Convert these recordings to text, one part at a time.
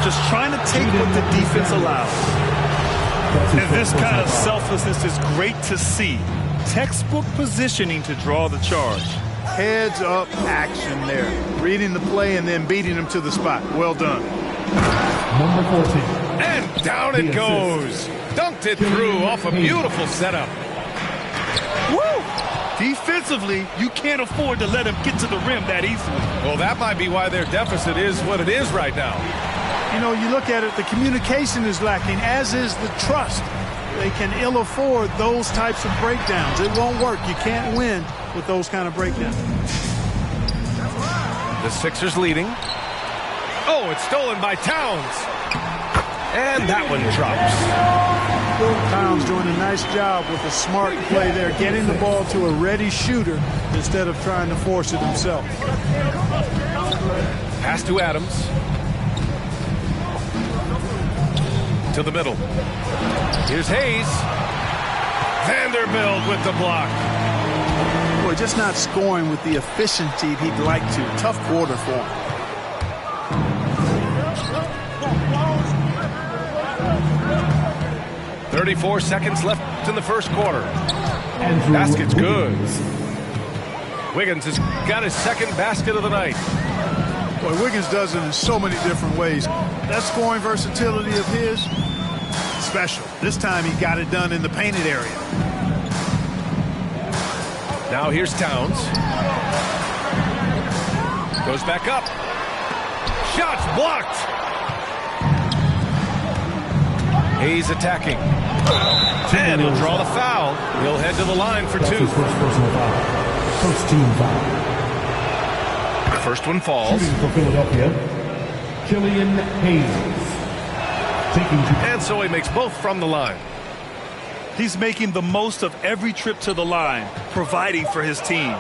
just trying to take what the defense allows. And this kind of selflessness is great to see. Textbook positioning to draw the charge. Heads up action there. Reading the play and then beating him to the spot. Well done. Number 14. And down it goes. Dunked it through off a beautiful setup. Woo! Defensively, you can't afford to let him get to the rim that easily. Well, that might be why their deficit is what it is right now. You know, you look at it, the communication is lacking, as is the trust. They can ill afford those types of breakdowns. It won't work. You can't win with those kind of breakdowns. The Sixers leading. Oh, it's stolen by Towns. And that one drops. Towns doing a nice job with a smart play there, getting the ball to a ready shooter instead of trying to force it himself. Pass to Adams. To the middle. Here's Hayes. Vanderbilt with the block. Boy, just not scoring with the efficiency he'd like to. Tough quarter for him. .34 seconds left in the first quarter. Basket's good. Wiggins has got his second basket of the night. Boy, Wiggins does it in so many different ways. That scoring versatility of his, special. This time he got it done in the painted area. Now here's Towns. Goes back up. Shots blocked. Hayes attacking. And he'll draw the foul. He'll head to the line for two. First team foul. First one falls. Shooting for Philadelphia, Killian Hayes. And so he makes both from the line. He's making the most of every trip to the line, providing for his team.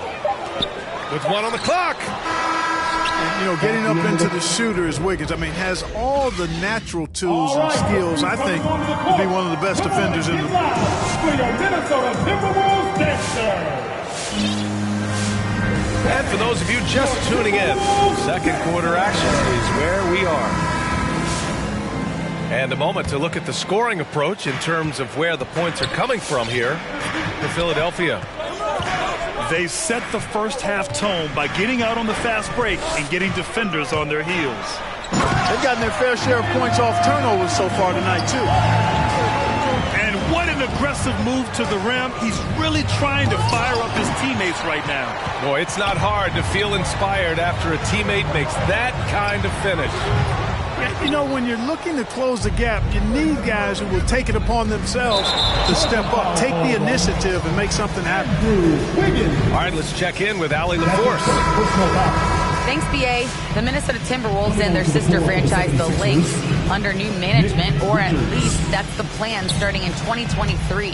With one on the clock. And, you know, getting up into the shooter is Wiggins. I mean, has all the natural tools and skills, I think, to be one of the best defenders in the league. Minnesota Timberwolves Dexter. And for those of you just tuning in, second quarter action is where we are. And a moment to look at the scoring approach in terms of where the points are coming from here for Philadelphia. They set the first half tone by getting out on the fast break and getting defenders on their heels. They've gotten their fair share of points off turnovers so far tonight, too. And what an aggressive move to the rim. He's really trying to fire up his teammates right now. Boy, it's not hard to feel inspired after a teammate makes that kind of finish. You know, when you're looking to close the gap, you need guys who will take it upon themselves to step up, take the initiative, and make something happen. All right, let's check in with Allie LaForce. Thanks, BA. The Minnesota Timberwolves and their sister franchise, the Lynx, under new management, or at least that's the plan starting in 2023.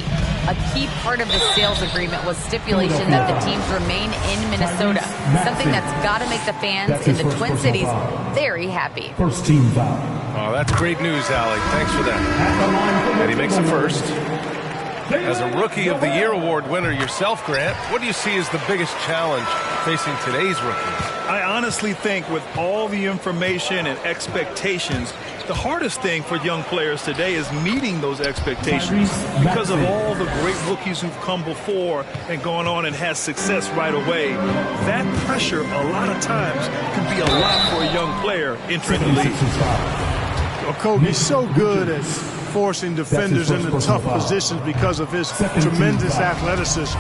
A key part of the sales agreement was stipulation that the teams remain in Minnesota, something that's got to make the fans in the Twin Cities very happy. First team foul. Oh, that's great news, Allie. Thanks for that. And he makes the first. As a Rookie of the Year award winner yourself, Grant, what do you see as the biggest challenge facing today's rookies? I honestly think with all the information and expectations, the hardest thing for young players today is meeting those expectations because of all the great rookies who've come before and gone on and had success right away. That pressure a lot of times can be a lot for a young player entering the league. Well, Kobe's so good at forcing defenders into tough positions because of his tremendous athleticism.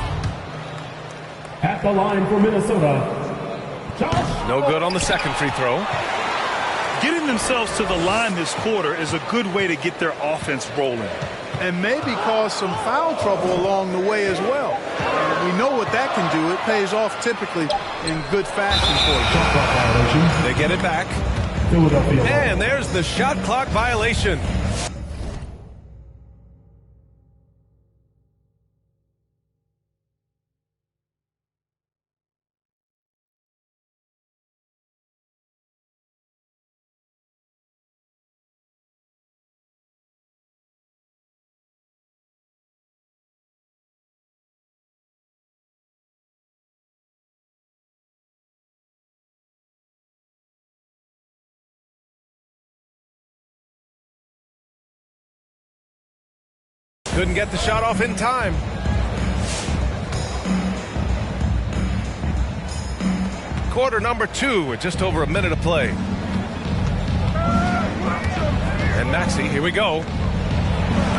At the line for Minnesota, Josh. No good on the second free throw. Getting themselves to the line this quarter is a good way to get their offense rolling. And maybe cause some foul trouble along the way as well. We know what that can do. It pays off typically in good fashion for them. They get it back. And there's the shot clock violation. Couldn't get the shot off in time. Quarter number 2 with just over a minute to play. And Maxey, here we go.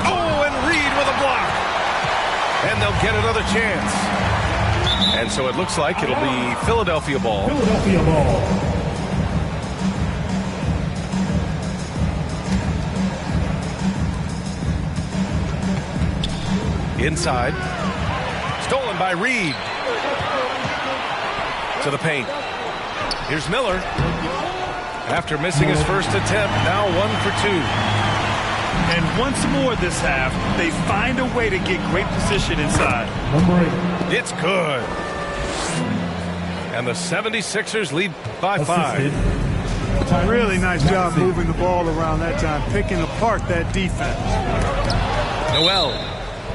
Oh, and Reed with a block. And they'll get another chance. And so it looks like it'll be Philadelphia ball. Philadelphia ball. Inside. Stolen by Reed. To the paint. Here's Miller. After missing his first attempt, now 1 for 2. And once more this half, they find a way to get great position inside. Number 8. It's good. And the 76ers lead by 5. Really nice job moving the ball around that time, picking apart that defense. Noel.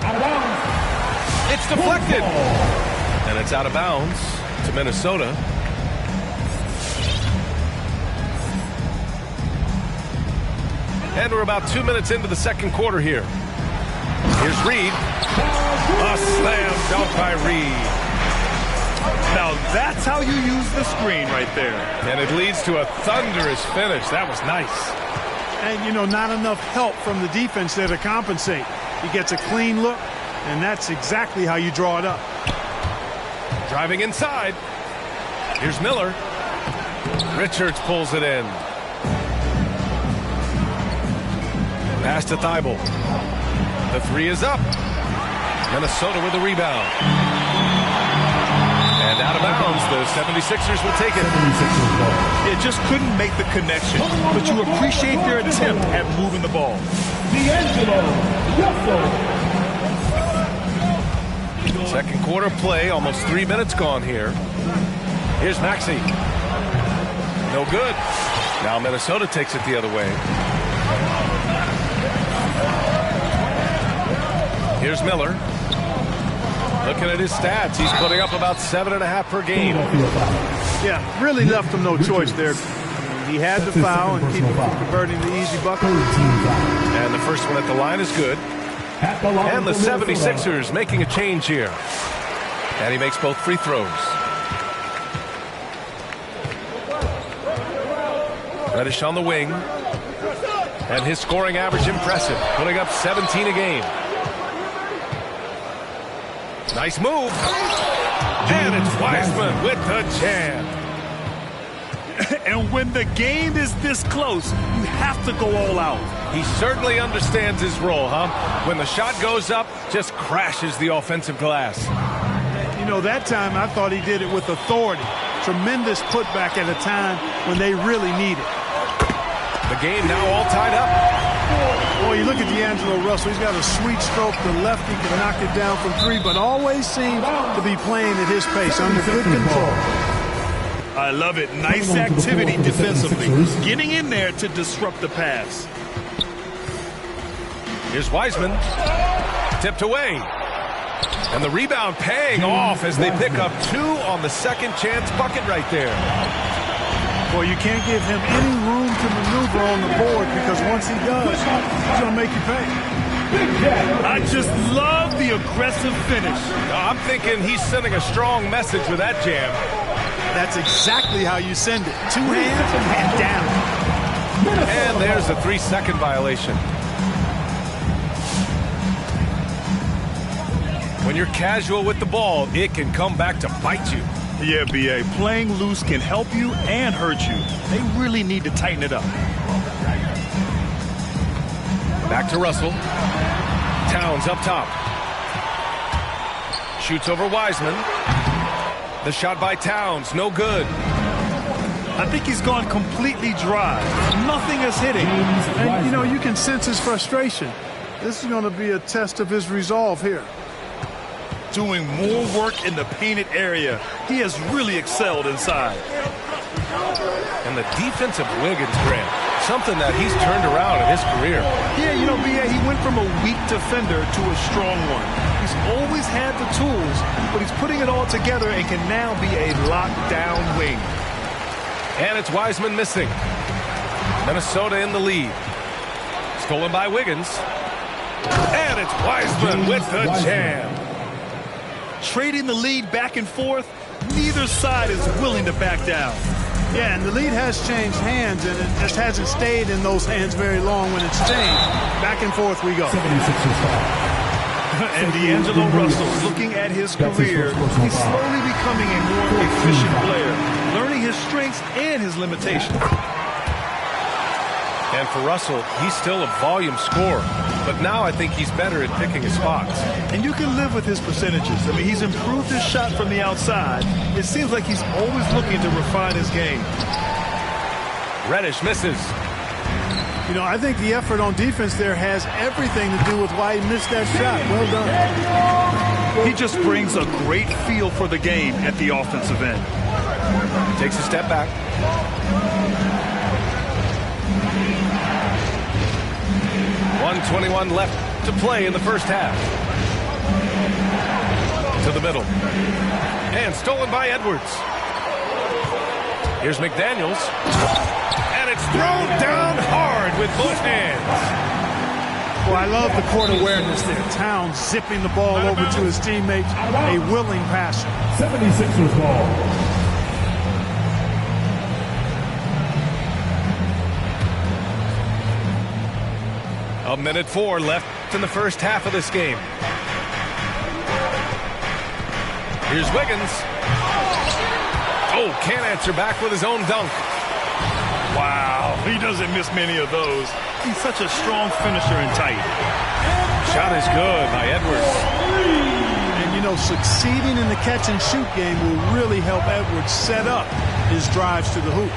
Out of bounds. It's deflected. And it's out of bounds to Minnesota. And we're about 2 minutes into the second quarter here. Here's Reed. A slam dunk by Reed. Now that's how you use the screen right there. And it leads to a thunderous finish. That was nice. And, you know, not enough help from the defense there to compensate. He gets a clean look, and that's exactly how you draw it up. Driving inside. Here's Miller. Richards pulls it in. Pass to Thibault. The 3 is up. Minnesota with the rebound. And out of bounds, the 76ers will take it. It just couldn't make the connection, but you appreciate their attempt at moving the ball. D'Angelo Russell. Second quarter play, almost 3 minutes gone here. Here's Maxey. No good. Now Minnesota takes it the other way. Here's Miller. Looking at his stats, he's putting up about 7.5 per game. Yeah, really left him no choice there. He had the foul and keep converting the easy bucket. And the first one at the line is good. And the 76ers making a change here. And he makes both free throws. Reddish on the wing. And his scoring average impressive, putting up 17 a game. Nice move. And it's Wiseman with the jam. And when the game is this close, you have to go all out. He certainly understands his role, huh? When the shot goes up, just crashes the offensive glass. You know, that time I thought he did it with authority. Tremendous putback at a time when they really need it. The game now all tied up. Boy, you look at D'Angelo Russell. He's got a sweet stroke. The lefty can knock it down from 3, but always seems to be playing at his pace, under good control. I love it. Nice activity defensively. Getting in there to disrupt the pass. Here's Wiseman. Tipped away. And the rebound paying off as they pick up 2 on the second chance bucket right there. Boy, you can't give him any room to maneuver on the board, because once he does, he's going to make you pay. I just love the aggressive finish. I'm thinking he's sending a strong message with that jam. That's exactly how you send it. 2 hands and down. And there's a 3-second violation. When you're casual with the ball, it can come back to bite you. Yeah, B.A. Playing loose can help you and hurt you. They really need to tighten it up. Back to Russell. Towns up top. Shoots over Wiseman. The shot by Towns, no good. I think he's gone completely dry. Nothing is hitting. And, you know, you can sense his frustration. This is going to be a test of his resolve here. Doing more work in the painted area. He has really excelled inside. And the defensive Wiggins, Grant, something that he's turned around in his career. Yeah, you know, B.A., he went from a weak defender to a strong one. He's always had the tools, but he's putting it all together and can now be a lockdown wing. And it's Wiseman missing. Minnesota in the lead. Stolen by Wiggins. And And it's Wiseman with the jam. Trading the lead back and forth, neither side is willing to back down. Yeah, and the lead has changed hands, and it just hasn't stayed in those hands very long when it's changed. Back and forth we go. 76ers foul. And D'Angelo Russell, looking at his career, he's slowly becoming a more efficient player, learning his strengths and his limitations. And for Russell, he's still a volume scorer, but now I think he's better at picking his spots. And you can live with his percentages. I mean, he's improved his shot from the outside. It seems like he's always looking to refine his game. Reddish misses. You know, I think the effort on defense there has everything to do with why he missed that shot. Well done. He just brings a great feel for the game at the offensive end. Takes a step back. .121 left to play in the first half. To the middle. And stolen by Edwards. Here's McDaniels. And it's thrown down hard with both hands. Well, I love the court awareness there. Towns zipping the ball over to his teammates. A willing passer. 76ers ball. A minute 4 left in the first half of this game. Here's Wiggins. Oh, can't answer back with his own dunk. Wow, he doesn't miss many of those. He's such a strong finisher and tight. Shot is good by Edwards. And, you know, succeeding in the catch-and-shoot game will really help Edwards set up his drives to the hoop.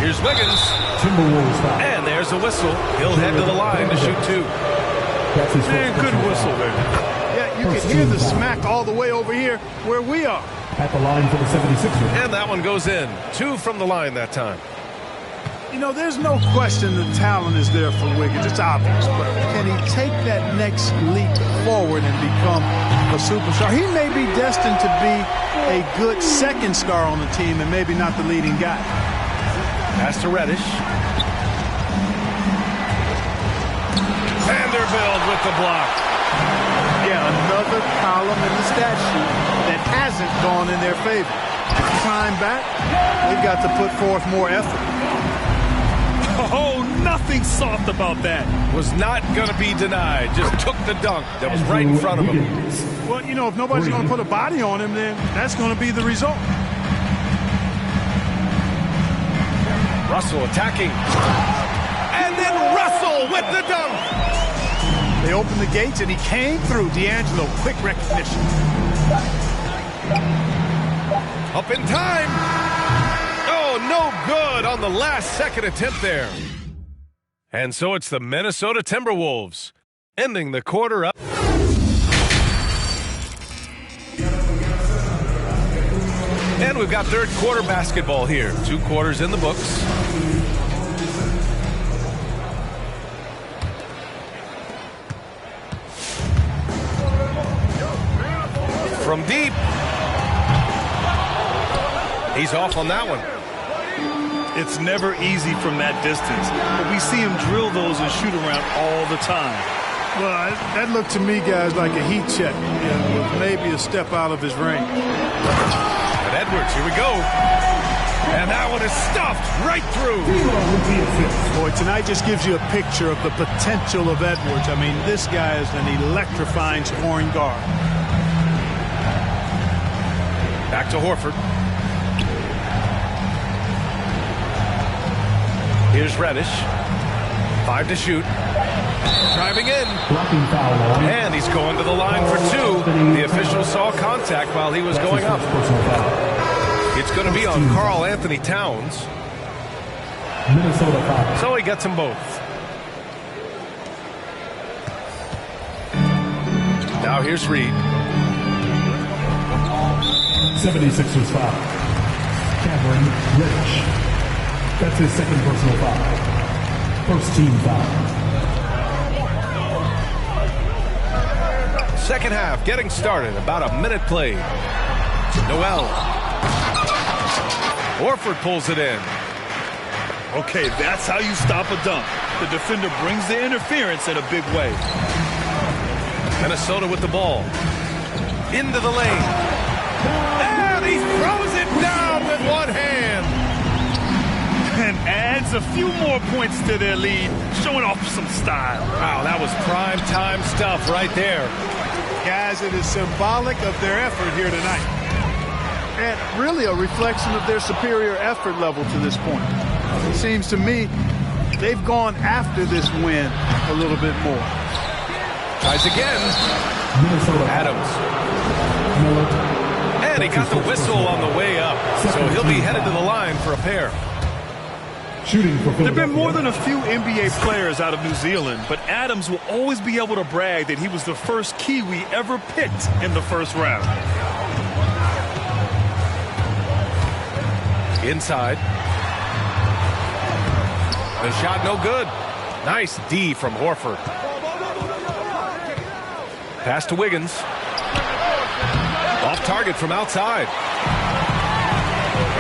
Here's Wiggins. Timberwolves foul. And there's a whistle. He'll head to the line to shoot 2. That's his Man, first good personal whistle foul. there. Yeah, you can hear the smack all the way over here where we are. At the line for the 76ers. And that one goes in. 2 from the line that time. You know, there's no question the talent is there for Wiggins. It's obvious. But can he take that next leap forward and become a superstar? He may be destined to be a good second star on the team and maybe not the leading guy. Pass to Reddish. Vanderbilt with the block. Yeah, another column in the stat sheet that hasn't gone in their favor. To climb back, they've got to put forth more effort. Oh, nothing soft about that. Was not going to be denied. Just took the dunk that was right in front of him. Well, you know, if nobody's going to put a body on him, then that's going to be the result. Russell attacking. And then Russell with the dunk. They opened the gates and he came through. D'Angelo, quick recognition. Up in time. Oh, no good on the last second attempt there. And so it's the Minnesota Timberwolves ending the quarter up. And we've got third quarter basketball here. 2 quarters in the books. From deep. He's off on that one. It's never easy from that distance, but we see him drill those and shoot around all the time. Well, that looked to me, guys, like a heat check. With maybe a step out of his range. And Edwards, here we go. And that one is stuffed right through. Boy, tonight just gives you a picture of the potential of Edwards. I mean, this guy is an electrifying scoring guard. Back to Horford. Here's Reddish. 5 to shoot. Driving in. Blocking foul on. And he's going to the line for 2. The official saw contact while he was going up. It's going to be on Karl Anthony Towns. Minnesota foul. So he gets them both. Now here's Reed. 76ers foul. Cameron Reddish. That's his second personal foul. First team foul. Second half getting started. About a minute played. Noel. Horford pulls it in. Okay, that's how you stop a dunk. The defender brings the interference in a big way. Minnesota with the ball. Into the lane. And he throws it down with one hand. And adds a few more points to their lead, showing off some style. Wow, that was prime time stuff right there. Guys, it is symbolic of their effort here tonight. And really a reflection of their superior effort level to this point. It seems to me they've gone after this win a little bit more. Tries again. Adams. And he got the whistle on the way up. So he'll be headed to the line for a pair. Shooting for There have been more than a few NBA players out of New Zealand, but Adams will always be able to brag that he was the first Kiwi ever picked in the first round. Inside. The shot no good. Nice D from Horford. Pass to Wiggins. Off target from outside.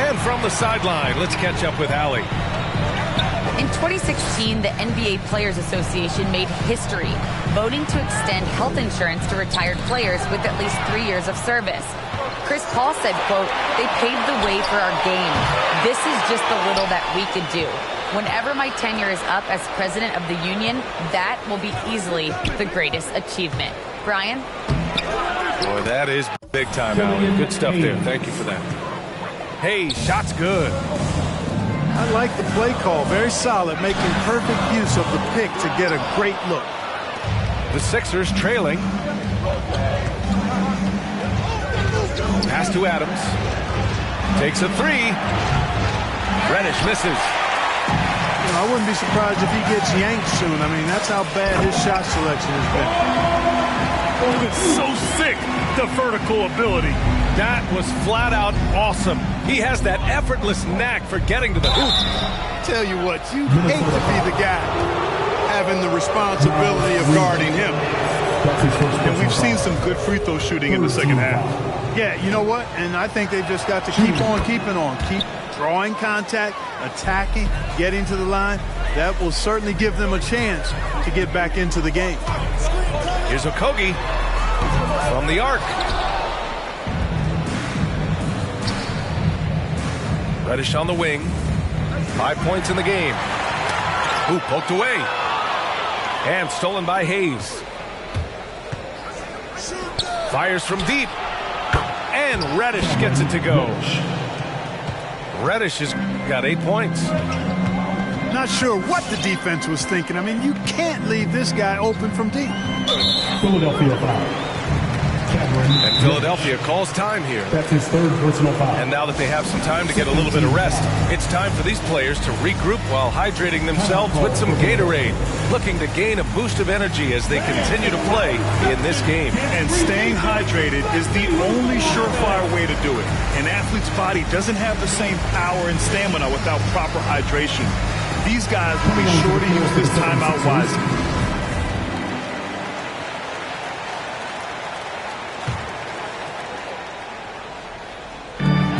And from the sideline, let's catch up with Allie. In 2016, the NBA Players Association made history, voting to extend health insurance to retired players with at least 3 years of service. Chris Paul said, quote, "They paved the way for our game. This is just the little that we could do. Whenever my tenure is up as president of the union, that will be easily the greatest achievement." Brian? Boy, that is big time, Allie. Good stuff there. Thank you for that. Hey, shot's good. I like the play call. Very solid, making perfect use of the pick to get a great look. The Sixers trailing. Pass to Adams. Takes a three. Reddish misses. You know, I wouldn't be surprised if he gets yanked soon. I mean, that's how bad his shot selection has been. It's so sick, the vertical ability. That was flat out awesome. He has that effortless knack for getting to the hoop. Tell you what, you hate to be the guy having the responsibility of guarding him. And we've seen some good free throw shooting in the second half. Yeah, you know what? And I think they've just got to keep on keeping on. Keep drawing contact, attacking, getting to the line. That will certainly give them a chance to get back into the game. Here's Okogie from the arc. Reddish on the wing. 5 points in the game. Ooh, poked away. And stolen by Hayes. Fires from deep. And Reddish gets it to go. Reddish has got 8 points. Not sure what the defense was thinking. I mean, you can't leave this guy open from deep. Philadelphia foul. And Philadelphia calls time here. That's his third personal foul. And now that they have some time to get a little bit of rest, it's time for these players to regroup while hydrating themselves with some Gatorade, looking to gain a boost of energy as they continue to play in this game. And staying hydrated is the only surefire way to do it. An athlete's body doesn't have the same power and stamina without proper hydration. These guys will be sure to use this timeout wisely.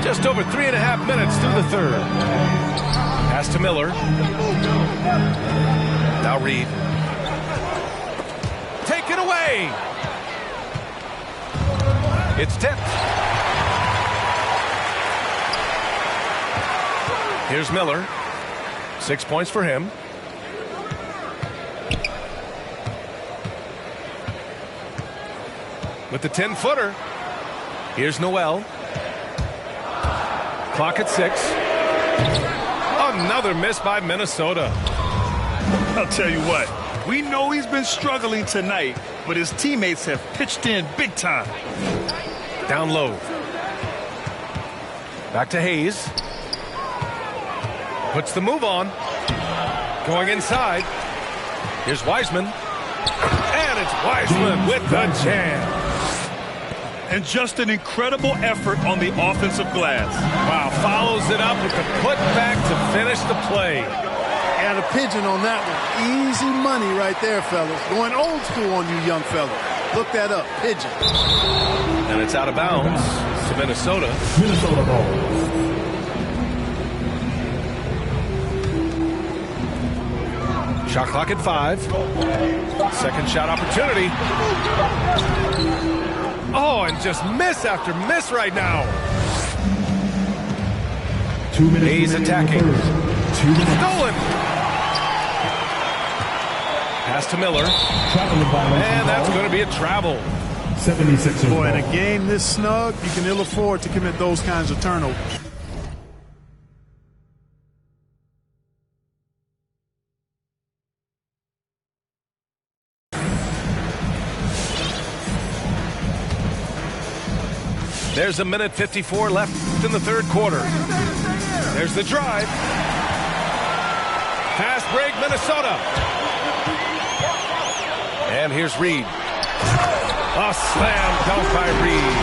Just over 3.5 minutes through the third. Pass to Miller. Now Reed. Take it away. It's tipped. Here's Miller. 6 points for him. With the 10-footer. Here's Noel. Clock at 6. Another miss by Minnesota. I'll tell you what, we know he's been struggling tonight, but his teammates have pitched in big time. Down low. Back to Hayes. Puts the move on. Going inside. Here's Wiseman. And it's Wiseman with the jam. And just an incredible effort on the offensive glass. Wow, follows it up with the putback to finish the play. Got a pigeon on that one. Easy money right there, fellas. Going old school on you young fellas. Look that up. Pigeon. And it's out of bounds to Minnesota. Minnesota ball. Shot clock at 5. Second shot opportunity. Oh, and just miss after miss right now. 2 minutes. Hayes attacking. 2 minutes. Stolen. Pass to Miller. Traveling violation. And that's going to be a travel. 76ers. Boy, in a game this snug, you can ill afford to commit those kinds of turnovers. There's a minute 54 left in the third quarter. There's the drive. Fast break, Minnesota. And here's Reed. A slam dunk by Reed.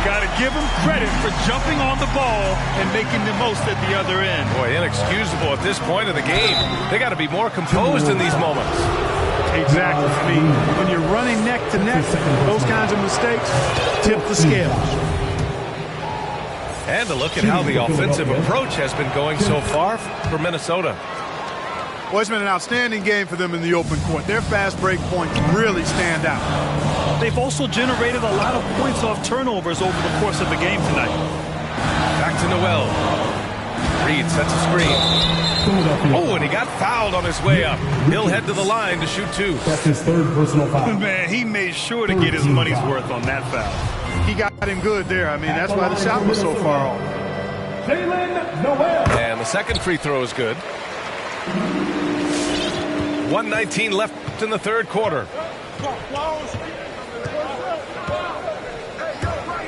Got to give him credit for jumping on the ball and making the most at the other end. Boy, inexcusable at this point of the game. They got to be more composed in these moments. Exactly. I mean, when you're running neck to neck, those kinds of mistakes tip the scales. And to look at how the offensive approach has been going so far for Minnesota. Well, it's been an outstanding game for them in the open court. Their fast break points really stand out. They've also generated a lot of points off turnovers over the course of the game tonight. Back to Noel. Reed sets a screen. Oh, and he got fouled on his way up. He'll head to the line to shoot 2. That's his third personal foul. Man, he made sure to get his money's worth on that foul. He got him good there. I mean, that's why the shot was so far off. Jalen Noel. And the second free throw is good. 1:19 left in the third quarter.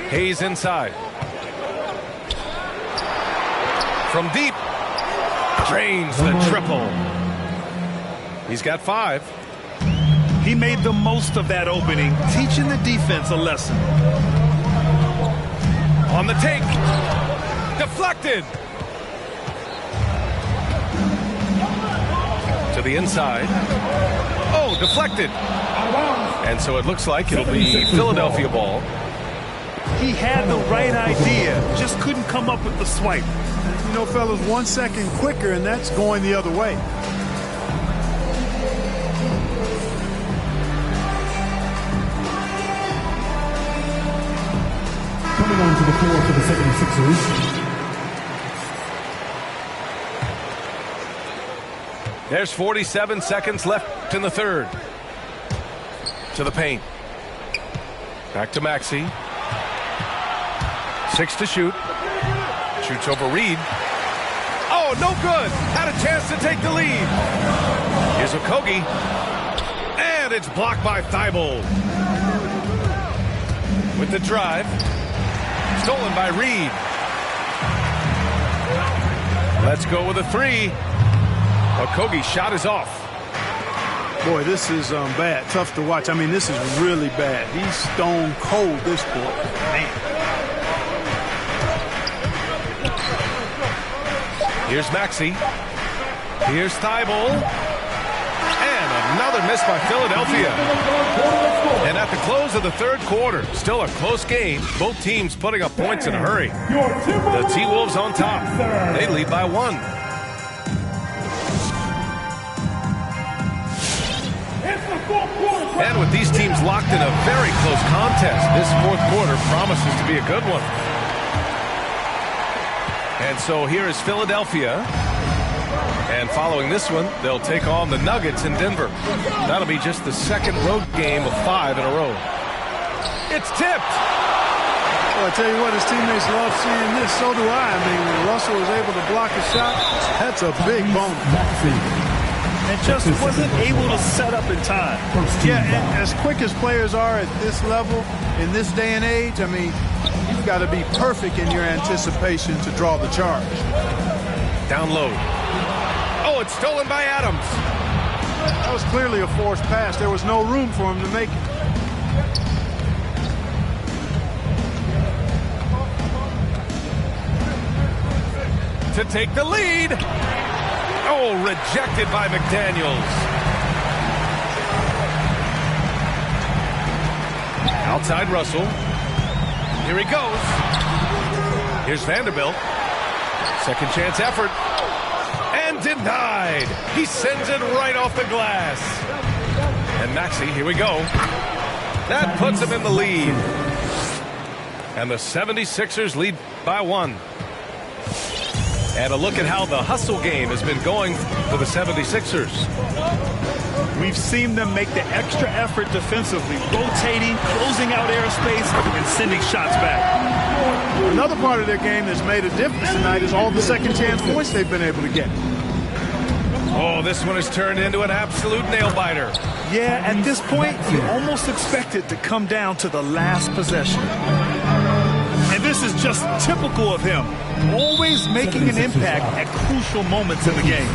Hayes inside. From deep. Drains the triple. He's got 5. He made the most of that opening, teaching the defense a lesson. On the take. Deflected. To the inside. Oh, deflected. And so it looks like it'll be Philadelphia ball. He had the right idea, just couldn't come up with the swipe. You know, fellas, 1 second quicker, and that's going the other way. Coming onto the floor for the 76ers. There's 47 seconds left in the third. To the paint. Back to Maxey. 6 to shoot. Shoots over Reed. Oh, no good. Had a chance to take the lead. Here's Okogie. And it's blocked by Thibault. With the drive. Stolen by Reed. Let's go with a 3. Okogie's shot is off. Boy, this is bad. Tough to watch. I mean, this is really bad. He's stone cold this quarter. Man. Here's Maxey. Here's Thibault. And another miss by Philadelphia. And at the close of the third quarter, still a close game. Both teams putting up points in a hurry. The T-Wolves on top. They lead by 1. And with these teams locked in a very close contest, this fourth quarter promises to be a good one. And so here is Philadelphia. And following this one, they'll take on the Nuggets in Denver. That'll be just the second road game of 5 in a row. It's tipped. Well, I tell you what, his teammates love seeing this. So do I. I mean, when Russell was able to block a shot, that's a big bonus. And just wasn't able to set up in time. Yeah, and as quick as players are at this level, in this day and age, I mean, you've got to be perfect in your anticipation to draw the charge. Down low. Oh, it's stolen by Adams. That was clearly a forced pass. There was no room for him to make it. To take the lead. Oh, rejected by McDaniels. Outside Russell. Here he goes. Here's Vanderbilt. Second chance effort. And and denied. He sends it right off the glass. And Maxey, here we go. That puts him in the lead. And the 76ers lead by 1. And a look at how the hustle game has been going for the 76ers. We've seen them make the extra effort defensively, rotating, closing out airspace, and sending shots back. Another part of their game that's made a difference tonight is all the second chance points they've been able to get. Oh, this one has turned into an absolute nail-biter. Yeah, at this point, you almost expect it to come down to the last possession. And this is just typical of him, always making an impact at crucial moments in the game.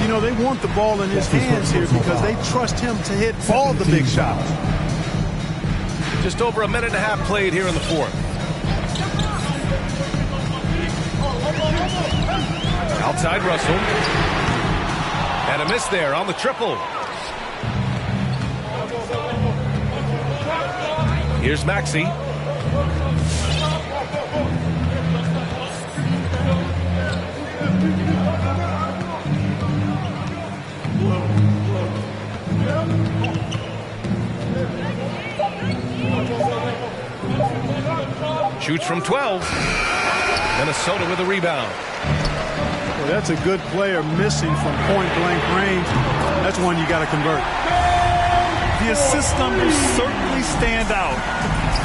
You know, they want the ball in his hands here because they trust him to hit all the big shots. Just over a minute and a half played here in the fourth. Outside Russell. And a miss there on the triple. Here's Maxey. Shoots from 12. Minnesota with a rebound. Well, that's a good player missing from point-blank range. That's one you got to convert. The assist numbers certainly stand out.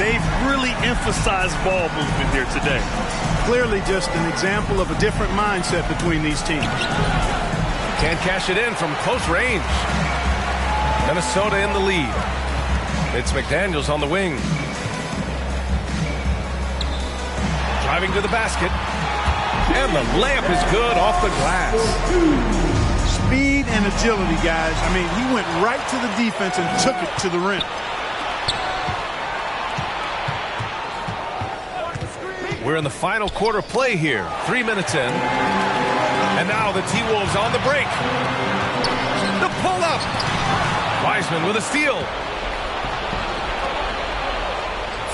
They've really emphasized ball movement here today. Clearly just an example of a different mindset between these teams. Can't cash it in from close range. Minnesota in the lead. It's McDaniels on the wing. Driving to the basket. And the layup is good off the glass. Speed and agility, guys. I mean, he went right to the defense and took it to the rim. We're in the final quarter play here. 3 minutes in. And now the T-Wolves on the break. The pull-up. Wiseman with a steal.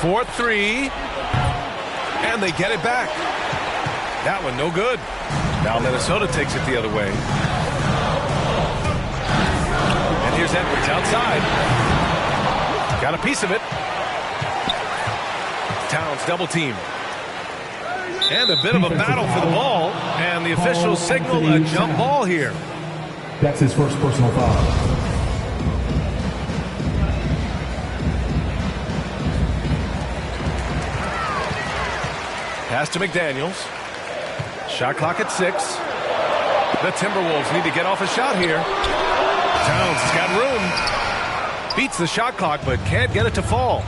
4-3. And they get it back. That one no good. Now Minnesota takes it the other way. And here's Edwards outside. Got a piece of it. Towns double team. And a bit of a battle for the ball. And the officials signal a jump ball here. That's his first personal foul. Pass to McDaniels. Shot clock at 6. The Timberwolves need to get off a shot here. Towns has got room. Beats the shot clock, but can't get it to fall.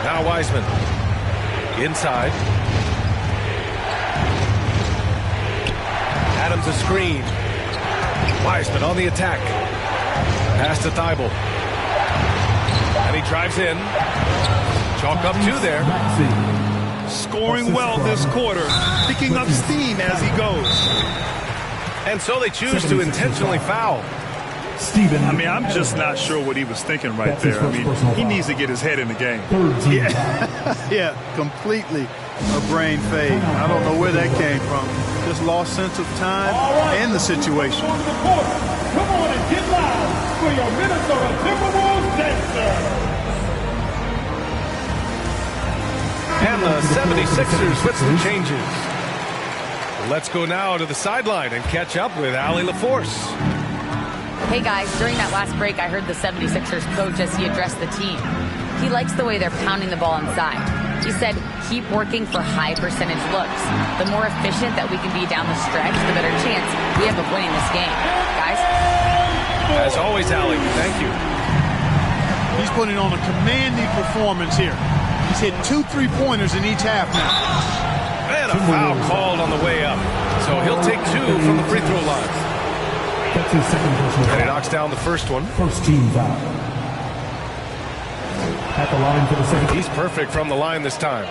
Now Wiseman. Inside. Adams a screen. Wiseman on the attack. Pass to Thibault. And he drives in. Chalk up 2 there. Scoring well this quarter, picking up steam as he goes. And so they choose to intentionally foul. Steven. I mean, I'm just not sure what he was thinking right there. I mean, he needs to get his head in the game. Yeah, completely a brain fade. I don't know where that came from. Just lost sense of time and the situation. Come on and get loud for your Minnesota Timberwolves dancer. And the 76ers with some changes. Let's go now to the sideline and catch up with Allie LaForce. Hey guys, during that last break, I heard the 76ers coach as he addressed the team. He likes the way they're pounding the ball inside. He said, keep working for high percentage looks. The more efficient that we can be down the stretch, the better chance we have of winning this game. Guys? As always, Allie, thank you. He's putting on a commanding performance here. He's hit 2 3-pointers in each half now. And a foul called on the way up. So he'll take 2 from the free throw line. That's his second personal foul. And he knocks down the first one. First team foul. At the line for the second. He's perfect from the line this time.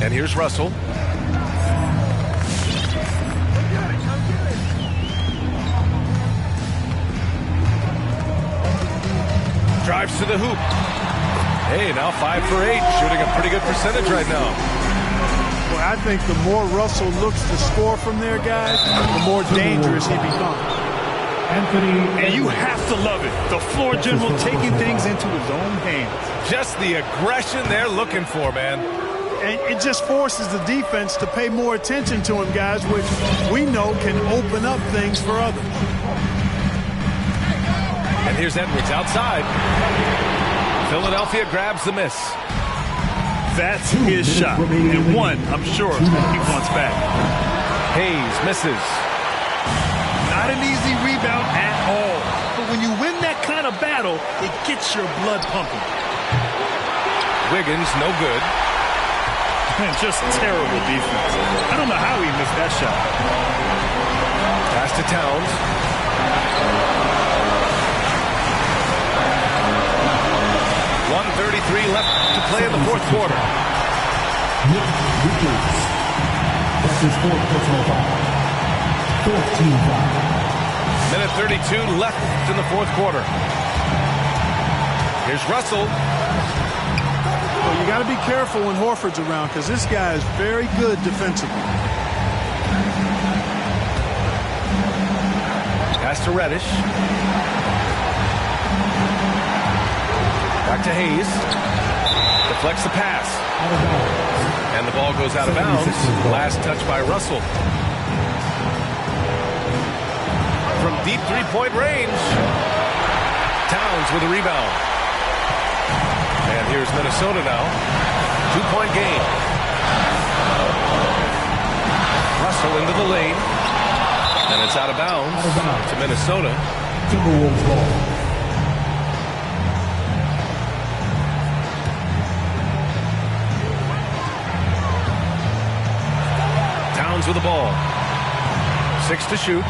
And here's Russell. Drives to the hoop. Hey, now 5 for 8, shooting a pretty good percentage right now. Well, I think the more Russell looks to score from there, guys, the more dangerous he becomes. And you have to love it. The floor general taking things into his own hands. Just the aggression they're looking for, man. And it just forces the defense to pay more attention to him, guys, which we know can open up things for others. And here's Edwards outside. Philadelphia grabs the miss. That's his shot. And one, I'm sure, he wants back. Hayes misses. Not an easy rebound at all. But when you win that kind of battle, it gets your blood pumping. Wiggins, no good. Man, just terrible defense. I don't know how he missed that shot. Pass to Towns. 1:33 left to play in the fourth quarter. That's his fourth personal foul. 14 foul. Minute 32 left in the fourth quarter. Here's Russell. Well, you got to be careful when Horford's around because this guy is very good defensively. Pass to Reddish. Back to Hayes. Deflects the pass. And the ball goes out of bounds. Last touch by Russell. From deep three-point range. Towns with a rebound. And here's Minnesota now. 2-point game. Russell into the lane. And it's out of bounds to Minnesota. Timberwolves ball. With the ball. 6 to shoot.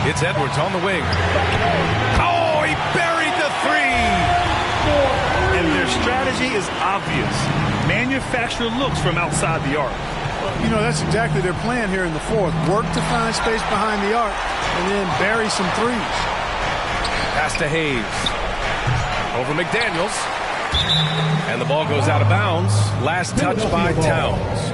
It's Edwards on the wing. Oh, he buried the three! And their strategy is obvious. Manufacture looks from outside the arc. You know, that's exactly their plan here in the fourth. Work to find space behind the arc and then bury some threes. Pass to Hayes. Over McDaniels. And the ball goes out of bounds. Last touch by Towns.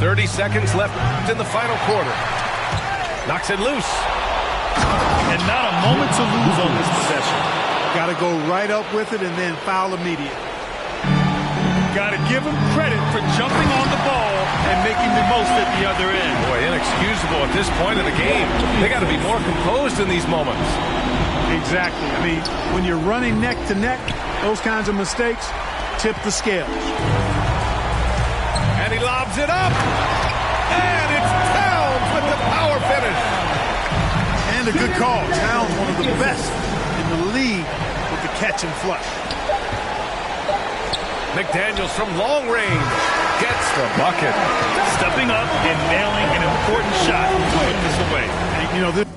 .30 seconds left in the final quarter. Knocks it loose. And not a moment to lose on this possession. Got to go right up with it and then foul immediately. Got to give him credit for jumping on the ball and making the most at the other end. Boy, inexcusable at this point in the game. They got to be more composed in these moments. Exactly. I mean, when you're running neck to neck, those kinds of mistakes tip the scales. And he lobs it up. And it's Towns with the power finish. And a good call. Towns, one of the best in the league with the catch and flush. McDaniels from long range gets the bucket. Stepping up and nailing an important shot to put this away. And, you know, this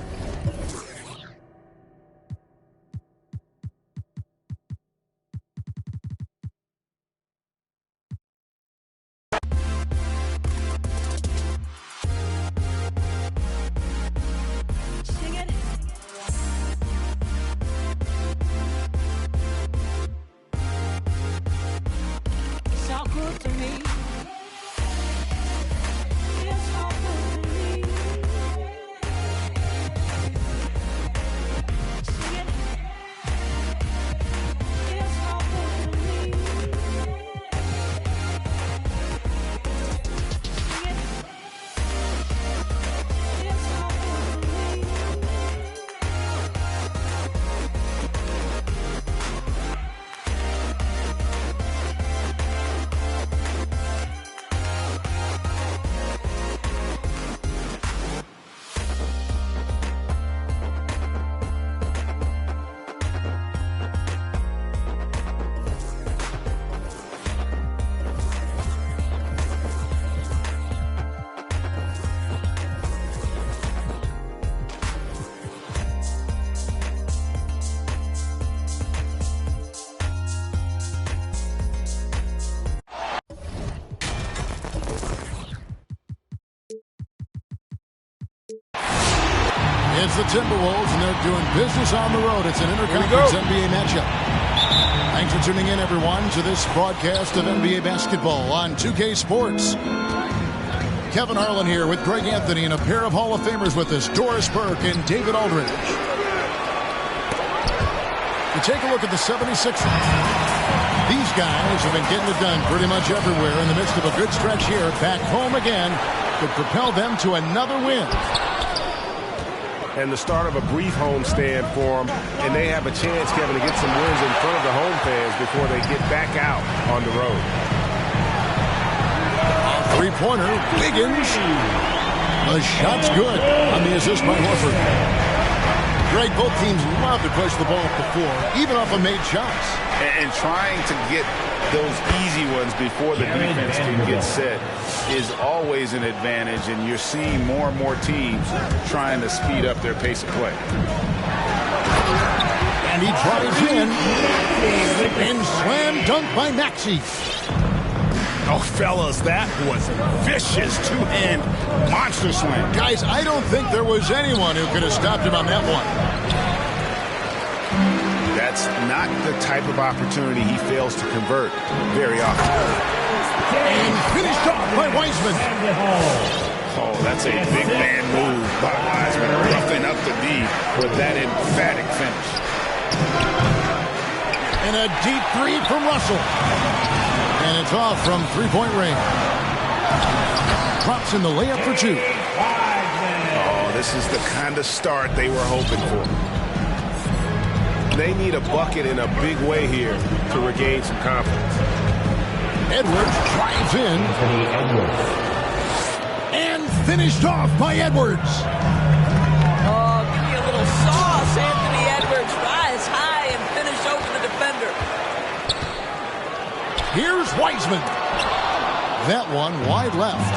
It's the Timberwolves, and they're doing business on the road. It's an interconference NBA matchup. Thanks for tuning in, everyone, to this broadcast of NBA basketball on 2K Sports. Kevin Harlan here with Greg Anthony and a pair of Hall of Famers with us, Doris Burke and David Aldridge. We take a look at the 76ers. These guys have been getting it done pretty much everywhere in the midst of a good stretch here. Back home again could propel them to another win. And the start of a brief homestand for them, and they have a chance, Kevin, to get some wins in front of the home fans before they get back out on the road. Three-pointer, Wiggins. The shot's good on the assist by Horford. Greg, both teams love to push the ball up the floor, even off of made shots. And trying to get those easy ones before the defense can get set is always an advantage, and you're seeing more and more teams trying to speed up their pace of play. And he drives in and slam dunk by Maxey. Oh, fellas, that was a vicious two-hand monster slam. Guys, I don't think there was anyone who could have stopped him on that one. That's not the type of opportunity he fails to convert very often. And finished off by Wiseman. Oh, that's a big man move by Wiseman, roughing up the D with that emphatic finish. And a deep three from Russell. And it's off from three-point range. Drops in the layup for two. Oh, this is the kind of start they were hoping for. They need a bucket in a big way here to regain some confidence. Edwards drives in. And finished off by Edwards. Oh, give me a little sauce. Anthony Edwards rise high and finish over the defender. Here's Wiseman. That one wide left.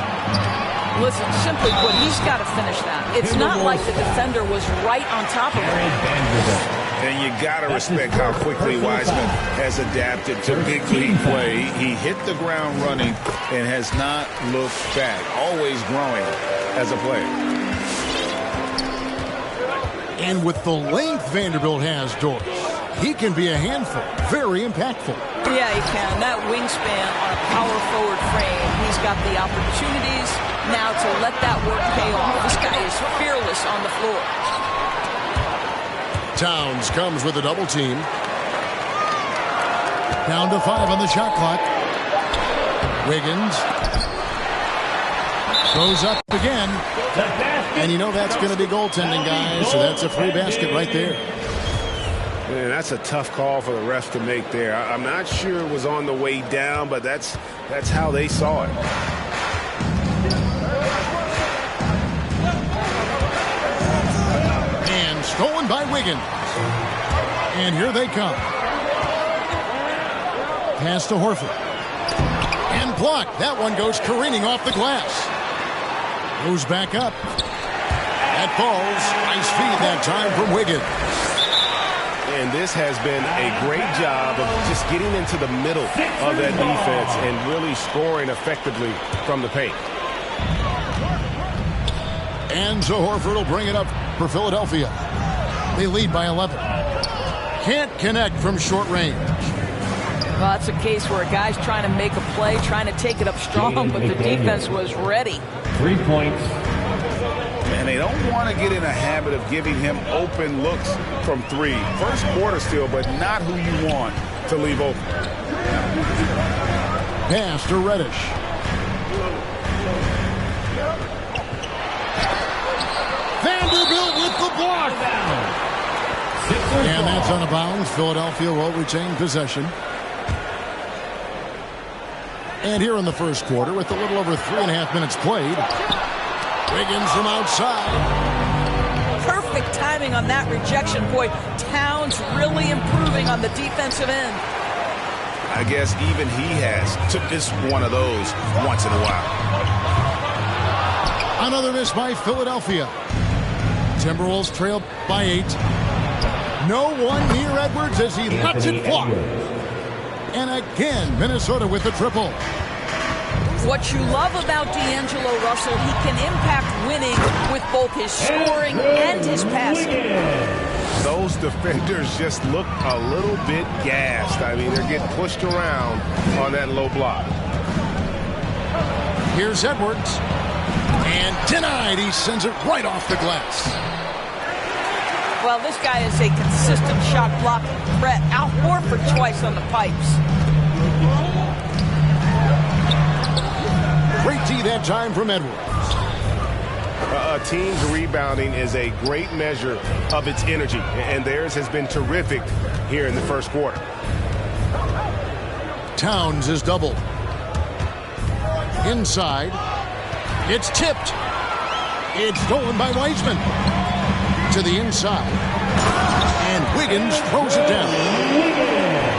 Listen, simply put, he's got to finish that. It's not like the defender was right on top of him. And you got to respect how quickly Wiseman has adapted to big league play. He hit the ground running and has not looked back, always growing as a player. And with the length Vanderbilt has, Doris, he can be a handful, very impactful. Yeah, he can. That wingspan on a power forward frame, he's got the opportunities now to let that work pay off. This guy is fearless on the floor. Towns comes with a double team. Down to 5 on the shot clock. Wiggins goes up again. And you know that's going to be goaltending, guys, so that's a free basket right there. Man, that's a tough call for the refs to make there. I'm not sure it was on the way down, but that's how they saw it. And stolen by Wiggins. And here they come. Pass to Horford. And blocked. That one goes careening off the glass. Goes back up. That falls. Nice feed that time from Wiggins. And this has been a great job of just getting into the middle of that defense and really scoring effectively from the paint. And so Horford will bring it up for Philadelphia. They lead by 11. Can't connect from short range. Well, that's a case where a guy's trying to make a play, trying to take it up strong, but the defense was ready. 3 points. And they don't want to get in a habit of giving him open looks from three. First quarter still, but not who you want to leave open. Pass to Reddish. Vanderbilt with the block. And that's out of bounds. Philadelphia will retain possession. And here in the first quarter, with a little over 3.5 minutes played, Wiggins from outside. Perfect timing on that rejection. Boy, Towns really improving on the defensive end. I guess even he has took this one of those once in a while. Another miss by Philadelphia. Timberwolves trail by 8. No one near Edwards as he lets it fly. And again, Minnesota with the triple. What you love about D'Angelo Russell, he can impact winning with both his scoring and his passing. Those defenders just look a little bit gassed. I mean, they're getting pushed around on that low block. Here's Edwards. And denied. He sends it right off the glass. Well, this guy is a consistent shot blocking threat. Al Horford twice on the pipes. Great D that time from Edwards. A team's rebounding is a great measure of its energy, and theirs has been terrific here in the first quarter. Towns is doubled. Inside. It's tipped. It's stolen by Wiseman. To the inside. And Wiggins throws it down.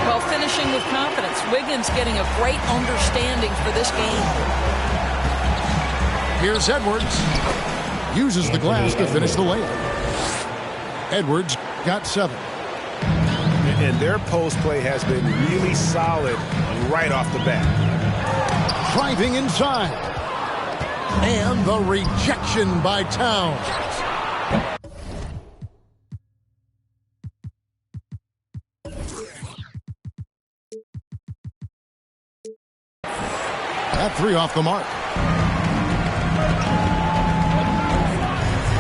Well, finishing with confidence. Wiggins getting a great understanding for this game. Here's Edwards. Uses the glass to finish the layup. Edwards got 7. And their post play has been really solid right off the bat. Driving inside. And the rejection by Towns. That 3 off the mark.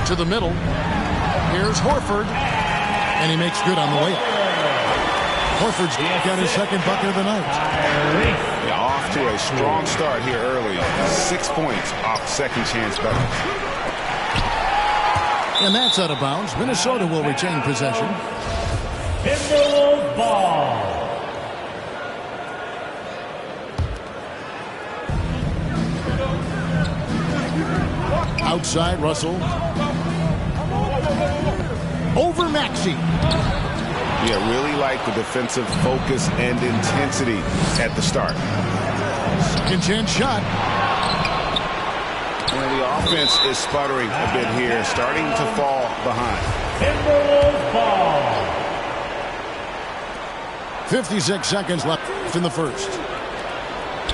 To the middle. Here's Horford. And he makes good on the layup. Horford's got his second bucket of the night. Yeah, off to a strong start here early. 6 points off second chance bucket. And that's out of bounds. Minnesota will retain possession. Timberwolves ball. Outside, Russell. Over Maxey. Yeah, really like the defensive focus and intensity at the start. Second chance shot. And the offense is sputtering a bit here, starting to fall behind. Timberwolves ball. 56 seconds left in the first.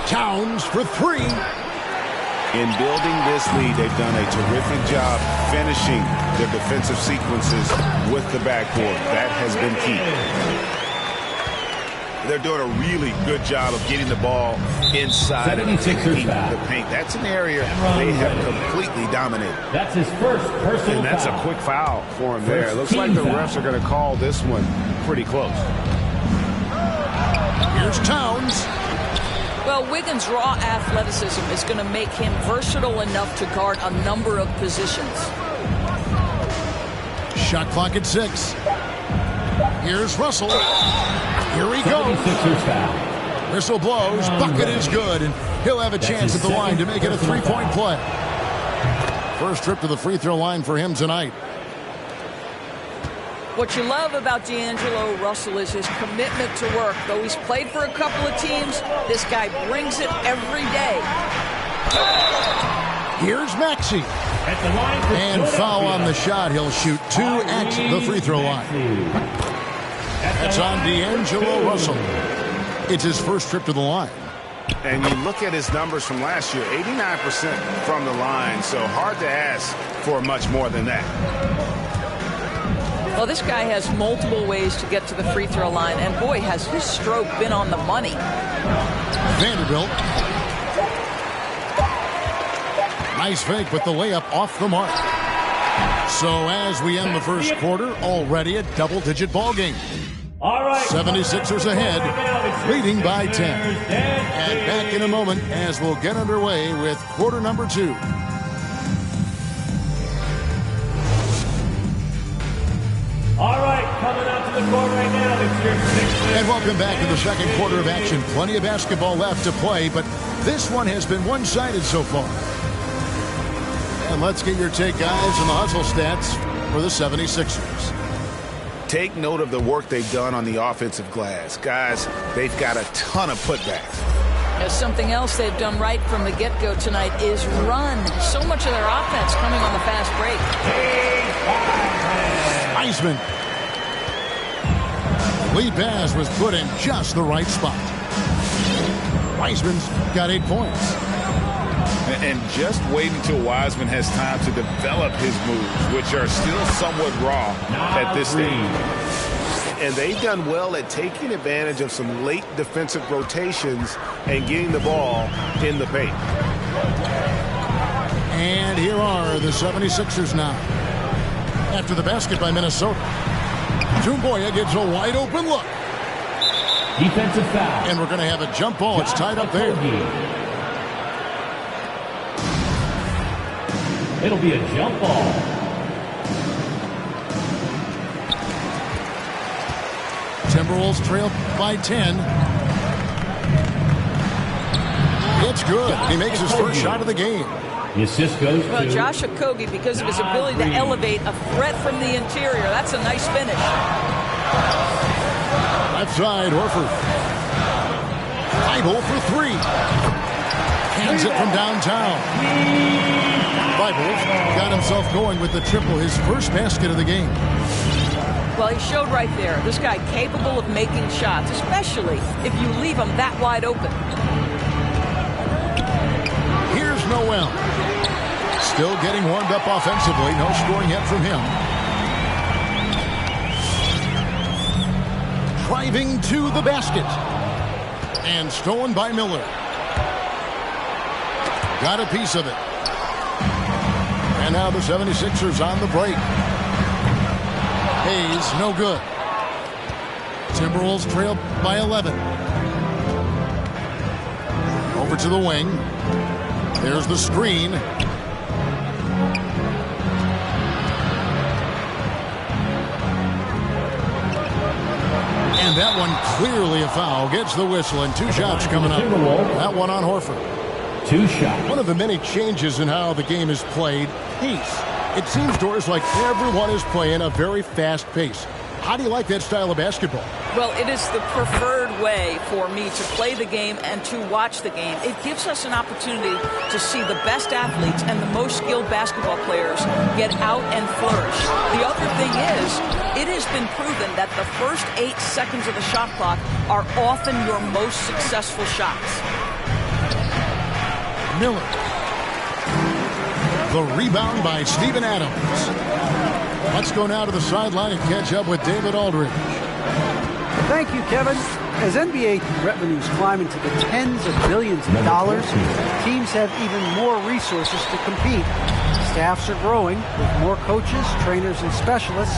Towns for 3. In building this lead, they've done a terrific job finishing their defensive sequences with the backboard. That has been key. They're doing a really good job of getting the ball inside and attacking the paint. That's an area they have completely dominated. That's his first personal And that's foul. a quick foul for him there. It looks like the refs are going to call this one pretty close. Here's Towns. Well, Wiggins' raw athleticism is going to make him versatile enough to guard a number of positions. Shot clock at 6. Here's Russell. Here he goes. Whistle blows. Bucket is good. And he'll have a chance at the line to make it a 3-point play. First trip to the free throw line for him tonight. What you love about D'Angelo Russell is his commitment to work. Though he's played for a couple of teams, this guy brings it every day. Here's Maxey. And foul on the shot. He'll shoot 2 at the free throw line. That's on D'Angelo Russell. It's his first trip to the line. And you look at his numbers from last year, 89% from the line, so hard to ask for much more than that. Well, this guy has multiple ways to get to the free throw line, and boy, has his stroke been on the money. Vanderbilt. Nice fake, but the layup off the mark. So as we end the first quarter, already a double-digit ball game. 76ers ahead, leading by 10. And back in a moment as we'll get underway with quarter number 2. All right, coming out to the court right now, it's your 6th. And welcome back to the second quarter of action. Plenty of basketball left to play, but this one has been one-sided so far. And let's get your take, guys, on the hustle stats for the 76ers. Take note of the work they've done on the offensive glass. Guys, they've got a ton of putbacks. Something else they've done right from the get-go tonight is run. So much of their offense coming on the fast break. Wiseman. Lead pass was put in just the right spot. Wiseman's got 8 points. And just wait until Wiseman has time to develop his moves, which are still somewhat raw at this stage. And they've done well at taking advantage of some late defensive rotations and getting the ball in the paint. And here are the 76ers now. After the basket by Minnesota, Doumbouya gets a wide open look. Defensive foul. And we're going to have a jump ball. It's tied up there. It'll be a jump ball. Timberwolves trail by 10. It's good. He makes his first shot of the game. The assist goes to Josh Okogie, because of his ability to elevate a threat from the interior. That's a nice finish. Left side, Horford. Bible for three. Hands it from downtown. Bible got himself going with the triple, his first basket of the game. Well, he showed right there, this guy capable of making shots, especially if you leave him that wide open. Here's Noel. Still getting warmed up offensively. No scoring yet from him. Driving to the basket. And stolen by Miller. Got a piece of it. And now the 76ers on the break. Hayes, no good. Timberwolves trail by 11. Over to the wing. There's the screen. And that one clearly a foul. Gets the whistle, and two shots coming up. That one on Horford. Two shots. One of the many changes in how the game is played, pace. It seems, Doris, like everyone is playing a very fast pace. How do you like that style of basketball? Well, it is the preferred way for me to play the game and to watch the game. It gives us an opportunity to see the best athletes and the most skilled basketball players get out and flourish. The other thing is, it has been proven that the first 8 seconds of the shot clock are often your most successful shots. Miller. The rebound by Steven Adams. Let's go now to the sideline and catch up with David Aldridge. Thank you, Kevin. As NBA revenues climb into the tens of billions of dollars, teams have even more resources to compete. Staffs are growing with more coaches, trainers, and specialists,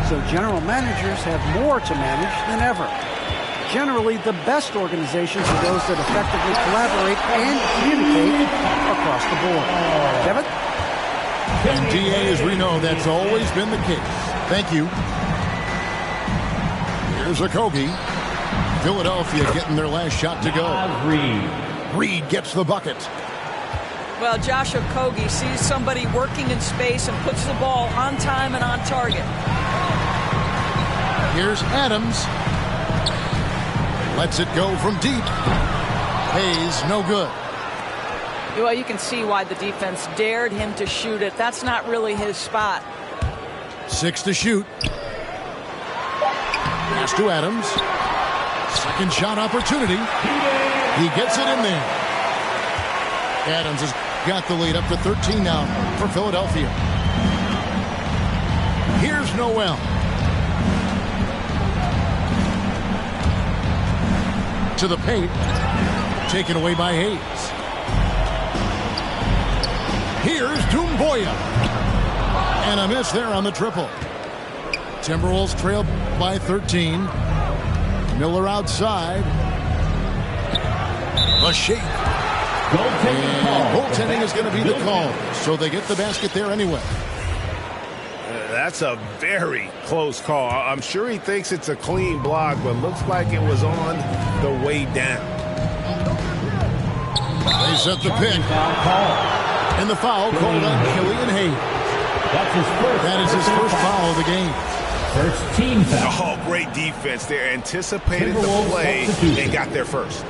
so general managers have more to manage than ever. Generally, the best organizations are those that effectively collaborate and communicate across the board. Kevin? DA, as we know, that's always been the case. Thank you. Here's Okogie. Philadelphia getting their last shot to go. Reed gets the bucket. Well, Josh Okogie sees somebody working in space and puts the ball on time and on target. Here's Adams. Lets it go from deep. Hayes, no good. Well, you can see why the defense dared him to shoot it. That's not really his spot. 6 to shoot. Pass to Adams. Second shot opportunity. He gets it in there. Adams has got the lead up to 13 now for Philadelphia. Here's Noel. To the paint. Taken away by Hayes. Here's Doumbouya. And a miss there on the triple. Timberwolves trail by 13. Miller outside. A shake. Goaltending is going to be the call. So they get the basket there anyway. That's a very close call. I'm sure he thinks it's a clean block, but looks like it was on the way down. They set the pick. And the foul called on Killian Hayes. That is his first foul of the game. First team foul. Oh, great defense there. Anticipated the play and got there first.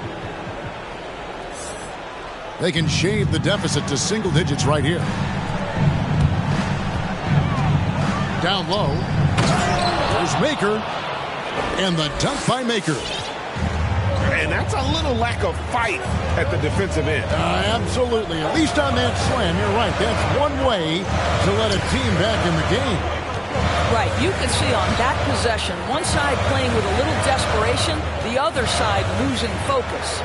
They can shave the deficit to single digits right here. Down low. There's Maker. And the dunk by Maker. And that's a little lack of fight at the defensive end. Absolutely. At least on that slam, you're right. That's one way to let a team back in the game. Right. You can see on that possession, one side playing with a little desperation, the other side losing focus.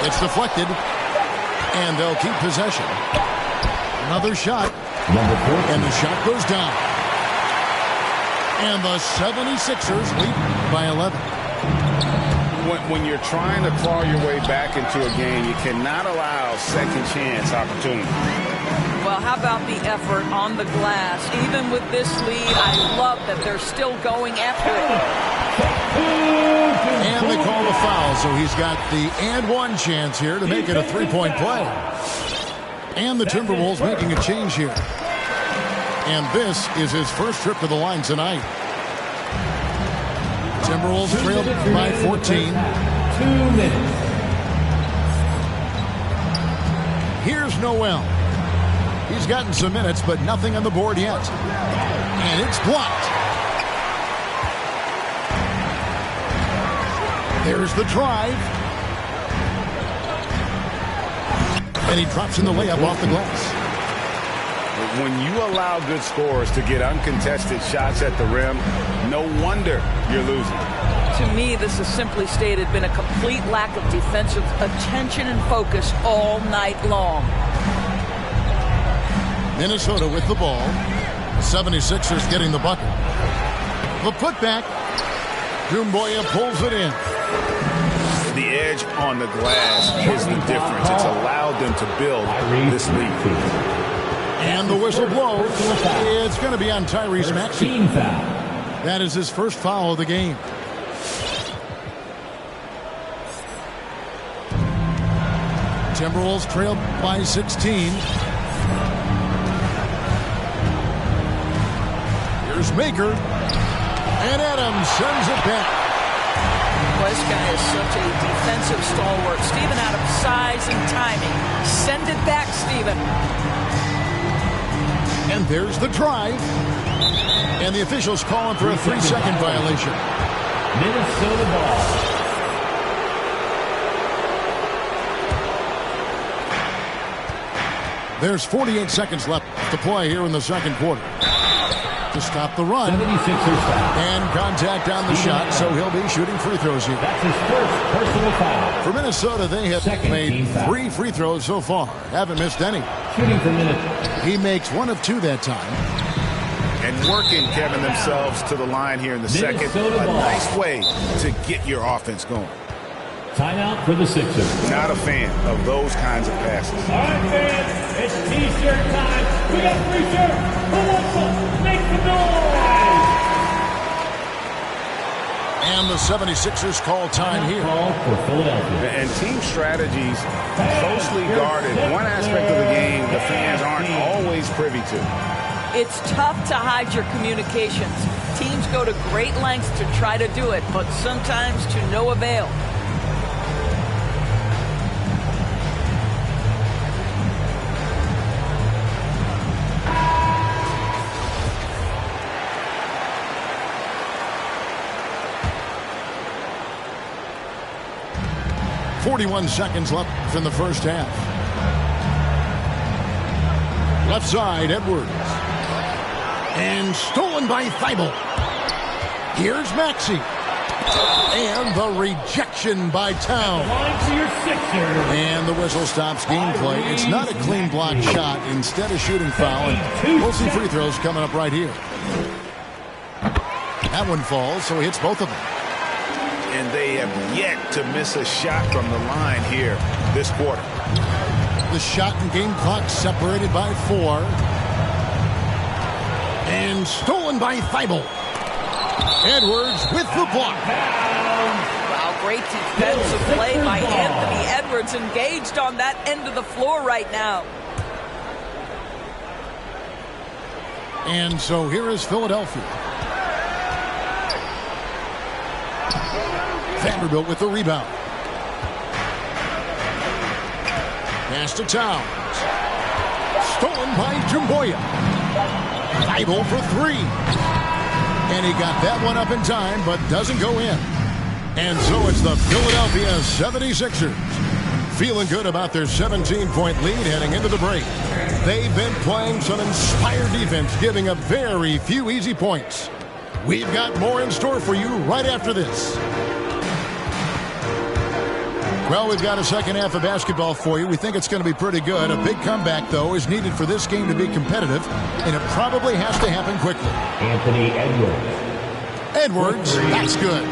It's deflected, and they'll keep possession. Another shot. And the shot goes down. And the 76ers lead by 11. When you're trying to claw your way back into a game, you cannot allow second chance opportunity. Well, how about the effort on the glass? Even with this lead, I love that they're still going after it. And they call a foul, so he's got the and one chance here to make it a three-point play. And the Timberwolves making a change here. And this is his first trip to the line tonight. Timberwolves trailed by 14. 2 minutes. Here's Noel. He's gotten some minutes, but nothing on the board yet. And it's blocked. There's the drive. And he drops in the layup off the glass. When you allow good scorers to get uncontested shots at the rim, no wonder you're losing. To me, this has simply stated been a complete lack of defensive attention and focus all night long. Minnesota with the ball. The 76ers getting the bucket. The putback. Doumbouya pulls it in. The edge on the glass is the difference. It's allowed them to build this lead. And the whistle blows. It's going to be on Tyrese Maxey. That is his first foul of the game. Timberwolves trailed by 16. Here's Maker. And Adams sends it back. Well, this guy is such a defensive stalwart. Steven Adams, size and timing. Send it back, Steven. And there's the drive. And the officials calling for a 3-second violation. Minnesota ball. There's 48 seconds left to play here in the second quarter. To stop the run. 76ers foul. And contact on the shot, so he'll be shooting free throws here. That's his first personal foul. For Minnesota, they have made 3 free throws so far. Haven't missed any. Shooting for Minnesota. He makes 1 of 2 that time. And working, Kevin, themselves to the line here in the second. A nice way to get your offense going. Timeout for the Sixers. Not a fan of those kinds of passes. All right, fans, it's T-shirt time. We got free shirts. Who wants some? Make some noise! And the 76ers call time here. Call for Philadelphia. And team strategies closely guarded. One aspect of the game the fans aren't always privy to. It's tough to hide your communications. Teams go to great lengths to try to do it, but sometimes to no avail. .41 seconds left in the first half. Left side, Edwards. And stolen by Thibault. Here's Maxey. And the rejection by Town. And the whistle stops gameplay. It's not a clean block shot. Instead, a shooting foul. And we'll see free throws coming up right here. That one falls, so he hits both of them. And they have yet to miss a shot from the line here this quarter. The shot and game clock separated by 4. And stolen by Thibault. Edwards with the block. Wow, great defensive play by Anthony Edwards, engaged on that end of the floor right now. And so here is Philadelphia. Vanderbilt with the rebound. Pass to Towns. Stolen by Doumbouya. Thibault for 3. And he got that one up in time, but doesn't go in. And so it's the Philadelphia 76ers. Feeling good about their 17-point lead heading into the break. They've been playing some inspired defense, giving up very few easy points. We've got more in store for you right after this. Well, we've got a second half of basketball for you. We think it's going to be pretty good. A big comeback, though, is needed for this game to be competitive, and it probably has to happen quickly. Anthony Edwards. Edwards, that's good.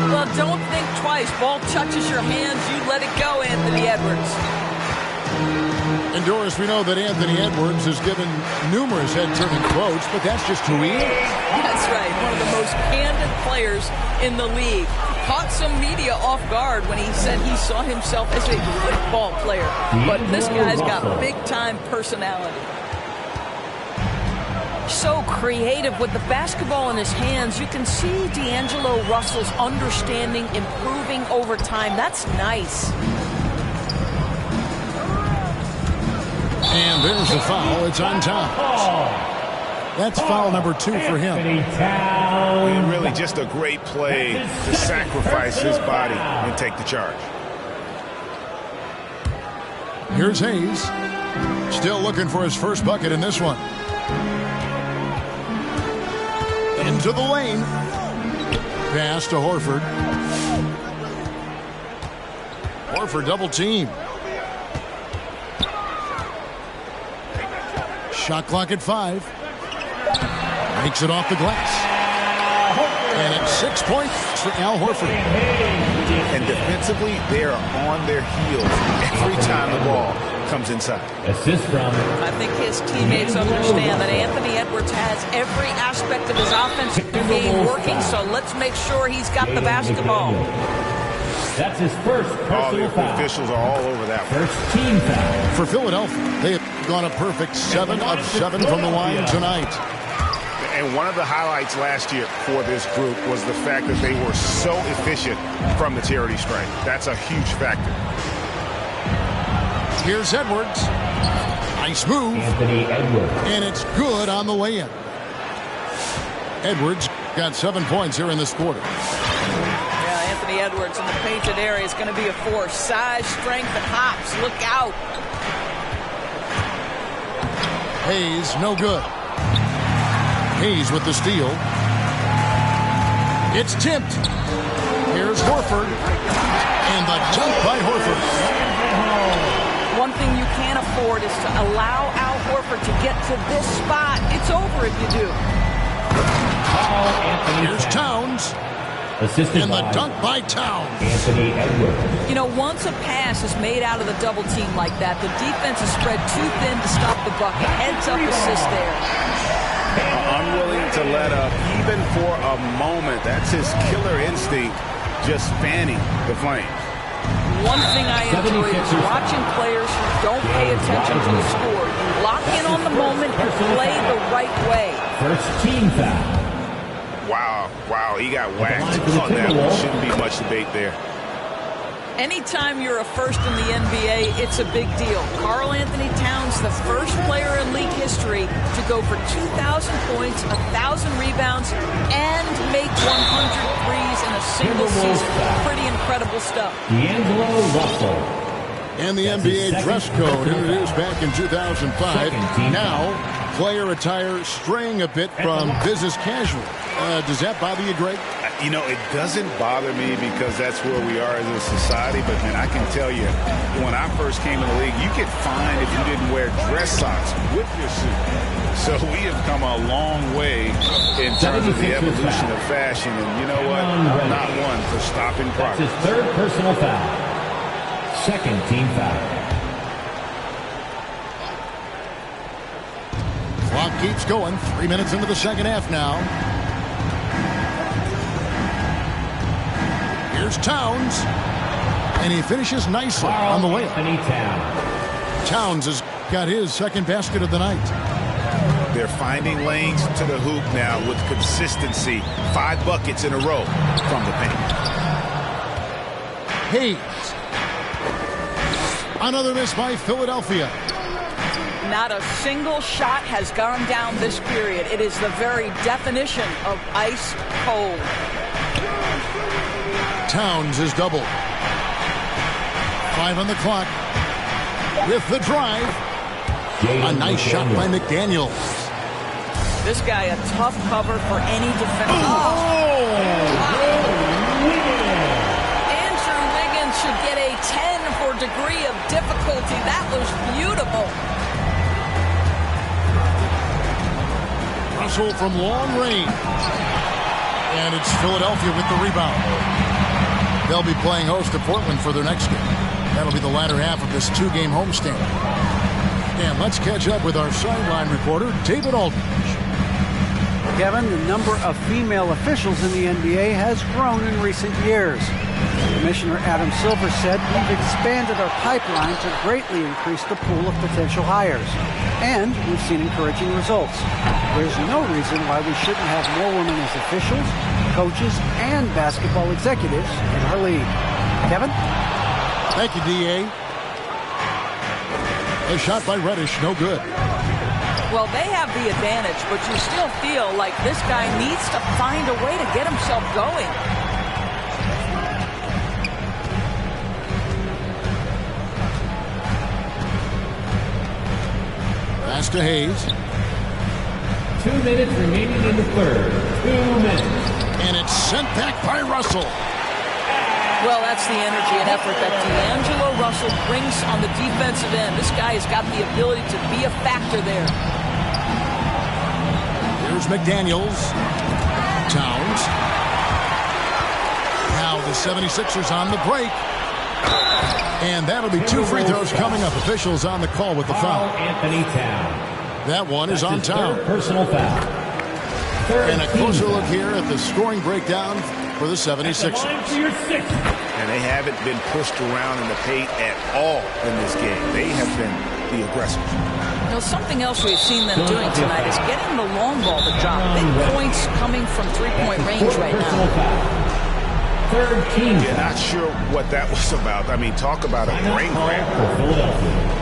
Well, don't think twice. Ball touches your hands, you let it go, Anthony Edwards. And Doris, we know that Anthony Edwards has given numerous head-turning quotes, but that's just who he is. That's right. One of the most candid players in the league. Caught some media off guard when he said he saw himself as a football player. But this guy's got big-time personality. So creative with the basketball in his hands. You can see D'Angelo Russell's understanding improving over time. That's nice. And there's the foul. It's on Towns. That's foul number 2 for him. And really just a great play to sacrifice his body and take the charge. Here's Hayes. Still looking for his first bucket in this one. Into the lane. Pass to Horford. Horford double team. Shot clock at 5. Makes it off the glass. And it's 6 points for Al Horford. And defensively, they are on their heels every time the ball comes inside. Assist from. I think his teammates understand that Anthony Edwards has every aspect of his offensive game working, so let's make sure he's got the basketball. That's his first personal foul. Officials are all over that one. First team foul. For Philadelphia, they have gone a perfect 7 of 7 from the line tonight. And one of the highlights last year for this group was the fact that they were so efficient from the charity stripe. That's a huge factor. Here's Edwards. Nice move. Anthony Edwards. And it's good on the way-in. Edwards got 7 points here in this quarter. Yeah, Anthony Edwards in the painted area is going to be a force. Size, strength, and hops. Look out. Hayes, no good. Hayes with the steal. It's tipped. Here's Horford. And the jump by Horford. One thing you can't afford is to allow Al Horford to get to this spot. It's over if you do. Here's Towns. Assisted and the by dunk by Towns. Anthony Edwards. You know, once a pass is made out of the double team like that, the defense is spread too thin to stop the bucket. Heads up assist there. Unwilling to let up even for a moment. That's his killer instinct, just fanning the flames. One thing I enjoy is watching players who don't pay attention to the score. You lock in on the moment and play the right way. First team foul. Wow, he got whacked on that one. Shouldn't be much debate there. Anytime you're a first in the NBA, it's a big deal. Karl Anthony Towns, the first player in league history to go for 2,000 points, 1,000 rebounds, and make 100 threes in a single season. Pretty incredible stuff. D'Angelo Russell. And the NBA dress code introduced back in 2005. Now, player attire straying a bit from business casual. Does that bother you, Greg? You know, it doesn't bother me because that's where we are as a society. But, man, I can tell you, when I first came in the league, you get fined if you didn't wear dress socks with your suit. So we have come a long way in terms of the evolution of fashion. And you know what? I'm not one for stopping progress. That's his third personal foul. Second team foul. Clock keeps going. 3 minutes into the second half now. Here's Towns. And he finishes nicely on the layup. Towns has got his second basket of the night. They're finding lanes to the hoop now with consistency. 5 buckets in a row from the paint. Hayes. Another miss by Philadelphia. Not a single shot has gone down this period. It is the very definition of ice cold. Towns is doubled. 5 on the clock. With the drive. A nice shot by McDaniels. This guy a tough cover for any defender. Andrew Wiggins should get a 10 for degree of difficulty. That was beautiful. Russell from long range. And it's Philadelphia with the rebound. They'll be playing host to Portland for their next game. That'll be the latter half of this 2-game homestand. And let's catch up with our sideline reporter, David Aldridge. Kevin, the number of female officials in the NBA has grown in recent years. Commissioner Adam Silver said, "We've expanded our pipeline to greatly increase the pool of potential hires. And we've seen encouraging results. There's no reason why we shouldn't have more women as officials, coaches, and basketball executives in our league." Kevin? Thank you, D.A. A shot by Reddish, no good. Well, they have the advantage, but you still feel like this guy needs to find a way to get himself going. Pass to Hayes. 2 minutes remaining in the third. 2 minutes. And it's sent back by Russell. Well, that's the energy and effort that D'Angelo Russell brings on the defensive end. This guy has got the ability to be a factor there. Here's McDaniels. Towns. Now the 76ers on the break. And that'll be 2 free throws coming up. Officials on the call with the foul. Anthony Towns. That one is on Towns. Personal foul. And a closer look here at the scoring breakdown for the 76ers. And they haven't been pushed around in the paint at all in this game. They have been the aggressors. You know, something else we've seen them doing tonight is getting the long ball to drop. Big points coming from three-point range right now. Third team. Yeah, not sure what that was about. I mean, talk about a brain cramp. For Philadelphia.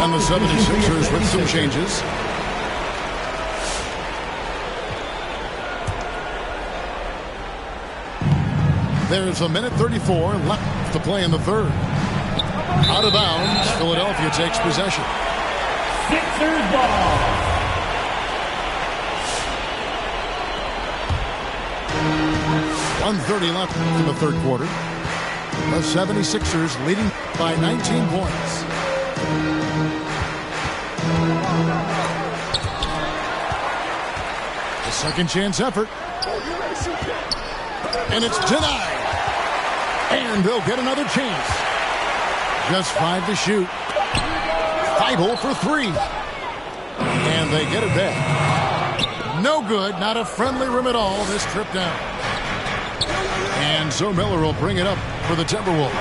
And the 76ers with some changes. There's a minute 34 left to play in the third. Out of bounds, Philadelphia takes possession. Sixers ball. .130 left in the third quarter. The 76ers leading by 19 points. A second chance effort. And it's denied. And they'll get another chance. Just 5 to shoot. Feibel for 3. And they get it back. No good. Not a friendly rim at all this trip down. And so Miller will bring it up for the Timberwolves.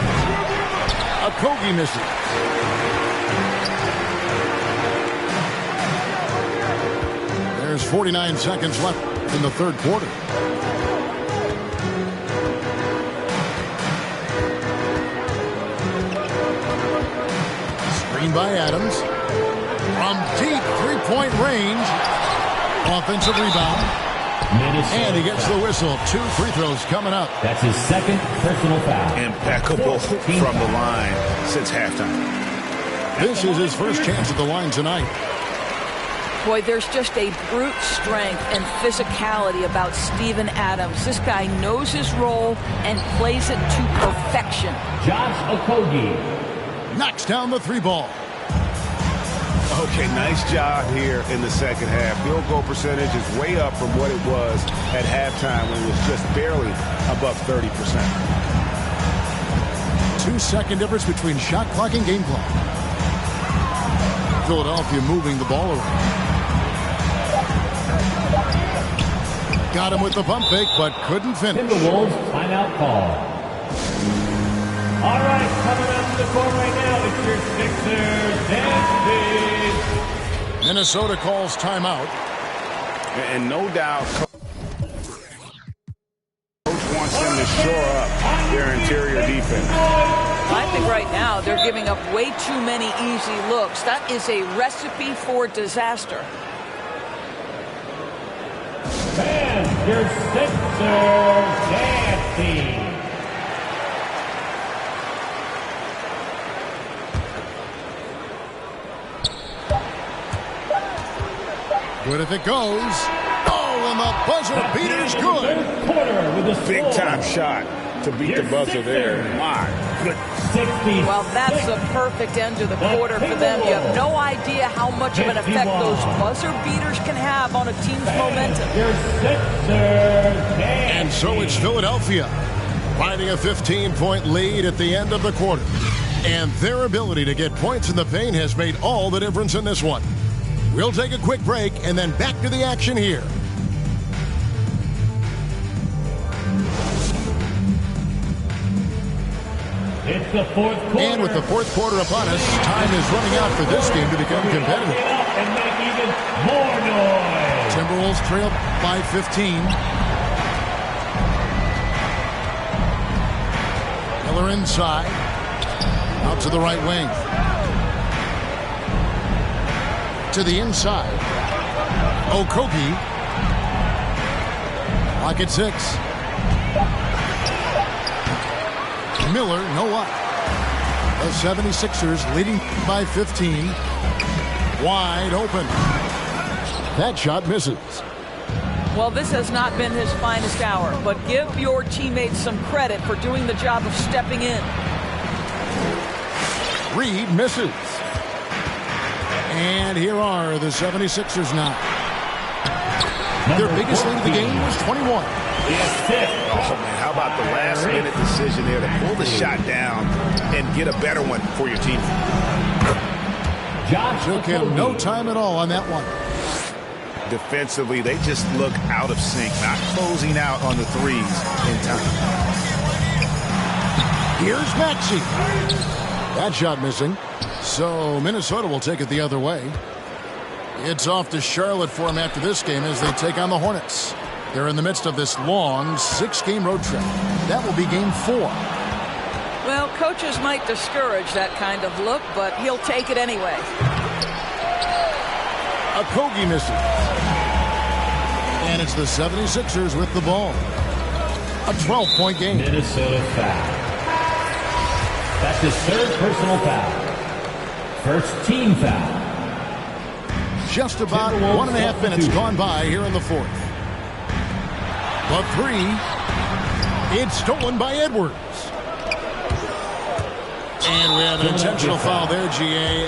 Okogie misses. There's 49 seconds left in the third quarter. Screen by Adams. From deep three-point range. Offensive rebound. And he gets the whistle. 2 free throws coming up. That's his second personal foul. Impeccable from the line since halftime. This is his first chance at the line tonight. Boy, there's just a brute strength and physicality about Steven Adams. This guy knows his role and plays it to perfection. Josh Okogie knocks down the 3 ball. Okay, nice job here in the second half. Field goal percentage is way up from what it was at halftime when it was just barely above 30%. 2-second difference between shot clock and game clock. Philadelphia moving the ball around. Got him with the pump fake, but couldn't finish. Timberwolves timeout call. All right, coming up to the court right now, it's your Sixers and Minnesota calls timeout. And no doubt, Coach wants them to shore up their interior defense. I think right now they're giving up way too many easy looks. That is a recipe for disaster. And your Sixer dancing. Good if it goes. Oh, and the buzzer beater's good. Big time shot to beat the buzzer there. My goodness. Well, that's a perfect end to the quarter for them. You have no idea how much of an effect those buzzer beaters can have on a team's momentum. And so it's Philadelphia riding a 15-point lead at the end of the quarter. And their ability to get points in the paint has made all the difference in this one. We'll take a quick break and then back to the action here. It's the fourth quarter. And with the fourth quarter upon us, time is running out for this game to become competitive. And make even more noise. Timberwolves trail by 15. Miller inside. Out to the right wing. To the inside. Okogie. Lock at 6. Miller, no up. The 76ers leading by 15. Wide open. That shot misses. Well, this has not been his finest hour, but give your teammates some credit for doing the job of stepping in. Reed misses. And here are the 76ers now. Their biggest lead of the game was 21. Oh, man, how about the last-minute decision there to pull the shot down and get a better one for your team? Took him no time at all on that one. Defensively, they just look out of sync, not closing out on the threes in time. Here's Maxey. That shot missing. So Minnesota will take it the other way. It's off to Charlotte for them after this game as they take on the Hornets. They're in the midst of this long 6-game road trip. That will be game 4. Well, coaches might discourage that kind of look, but he'll take it anyway. Okogie misses. And it's the 76ers with the ball. A 12-point game. Minnesota foul. That's his third personal foul. First team foul. Just about 1.5 minutes gone by here in the fourth. The 3. It's stolen by Edwards. And we have an intentional foul there, GA.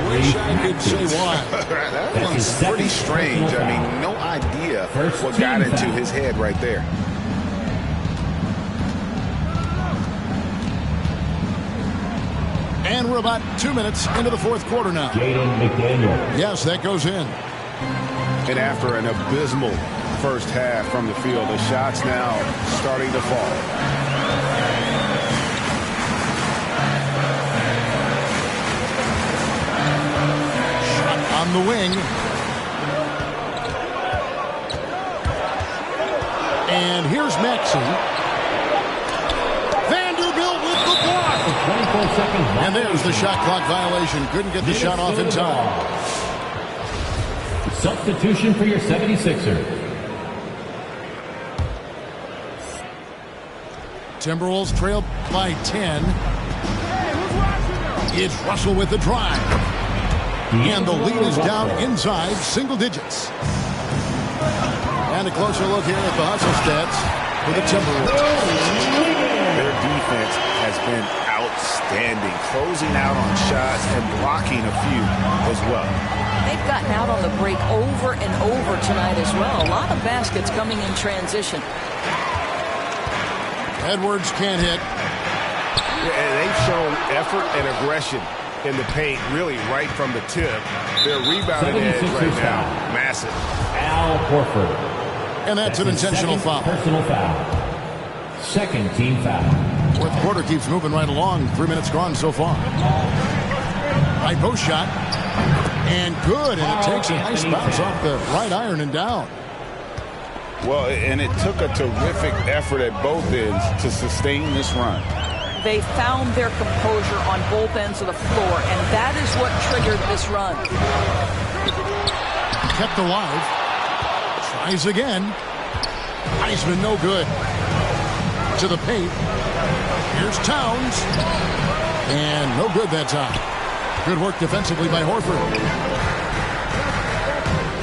Wish I could say why. That one's pretty strange. I mean, no idea what got into his head right there. And we're about 2 minutes into the fourth quarter now. Jaden McDaniel. Yes, that goes in. And after an abysmal first half from the field, the shots now starting to fall. Shot on the wing. And here's Maxey. Vanderbilt with the block. 24 seconds. And there's the shot clock violation. Couldn't get the shot off in time. Substitution for your 76ers. Timberwolves trail by 10. It's Russell with the drive. And the lead is down inside single digits. And a closer look here at the hustle stats for the Timberwolves. Their defense has been outstanding, closing out on shots and blocking a few as well. They've gotten out on the break over and over tonight as well. A lot of baskets coming in transition. Edwards can't hit. Yeah, and they've shown effort and aggression in the paint, really right from the tip. Their rebounding edge right now, massive. Al Horford. And that's an intentional foul. Personal foul. Second team foul. Fourth quarter keeps moving right along. 3 minutes gone so far. High post shot. And good. And it takes a nice bounce off the right iron and down. Well, and it took a terrific effort at both ends to sustain this run. They found their composure on both ends of the floor, and that is what triggered this run. Kept alive. Tries again. Heisman no good. To the paint. Here's Towns. And no good that time. Good work defensively by Horford.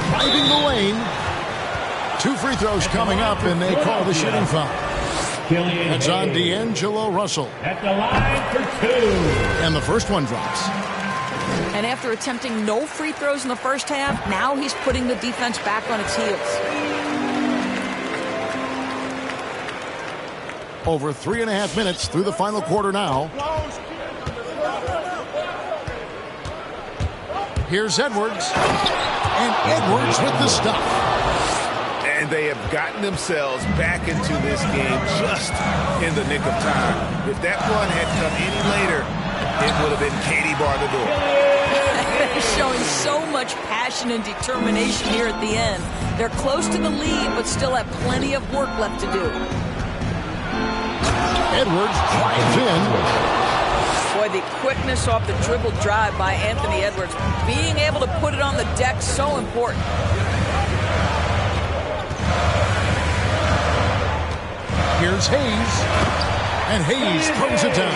Driving the lane. 2 free throws coming up, and they call the shooting foul. That's on D'Angelo Russell. At the line for 2. And the first one drops. And after attempting no free throws in the first half, now he's putting the defense back on its heels. Over 3.5 minutes through the final quarter now. Here's Edwards. And Edwards with the stop. And they have gotten themselves back into this game just in the nick of time. If that one had come any later, it would have been Katie bar the door. Showing so much passion and determination here at the end. They're close to the lead, but still have plenty of work left to do. Edwards drives in. Boy, the quickness off the dribble drive by Anthony Edwards. Being able to put it on the deck, so important. Here's Hayes. And Hayes throws it down.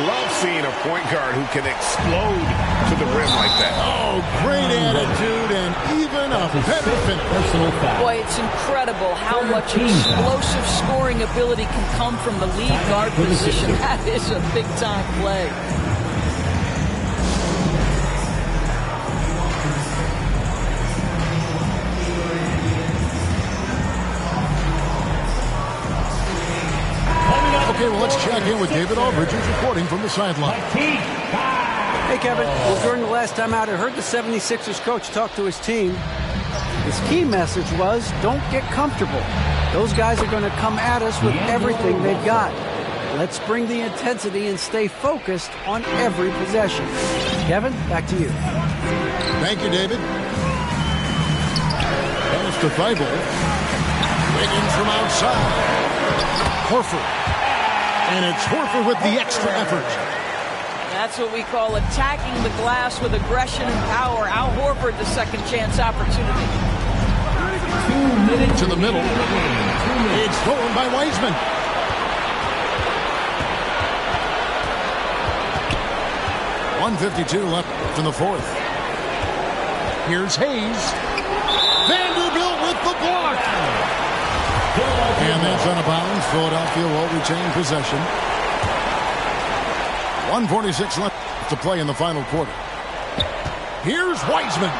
Love seeing a point guard who can explode to the rim like that. Oh, great attitude and even a better finish. Boy, it's incredible how much explosive scoring ability can come from the lead guard position. That is a big-time play. Okay, well, let's check in with David Aldridge, who's reporting from the sideline. Hey, Kevin. Well, during the last time out, I heard the 76ers coach talk to his team. His key message was, don't get comfortable. Those guys are going to come at us with everything they've got. Let's bring the intensity and stay focused on every possession. Kevin, back to you. Thank you, David. Pass to Thibault. Wiggins from outside. Horford. And it's Horford with the extra effort. That's what we call attacking the glass with aggression and power. Al Horford, the second chance opportunity. 2 minutes to the middle. It's stolen by Wiseman. .152 left in the fourth. Here's Hayes. Vanderbilt with the block. And that's out of bounds. Philadelphia will retain possession. 1:46 left to play in the final quarter. Here's Wiseman.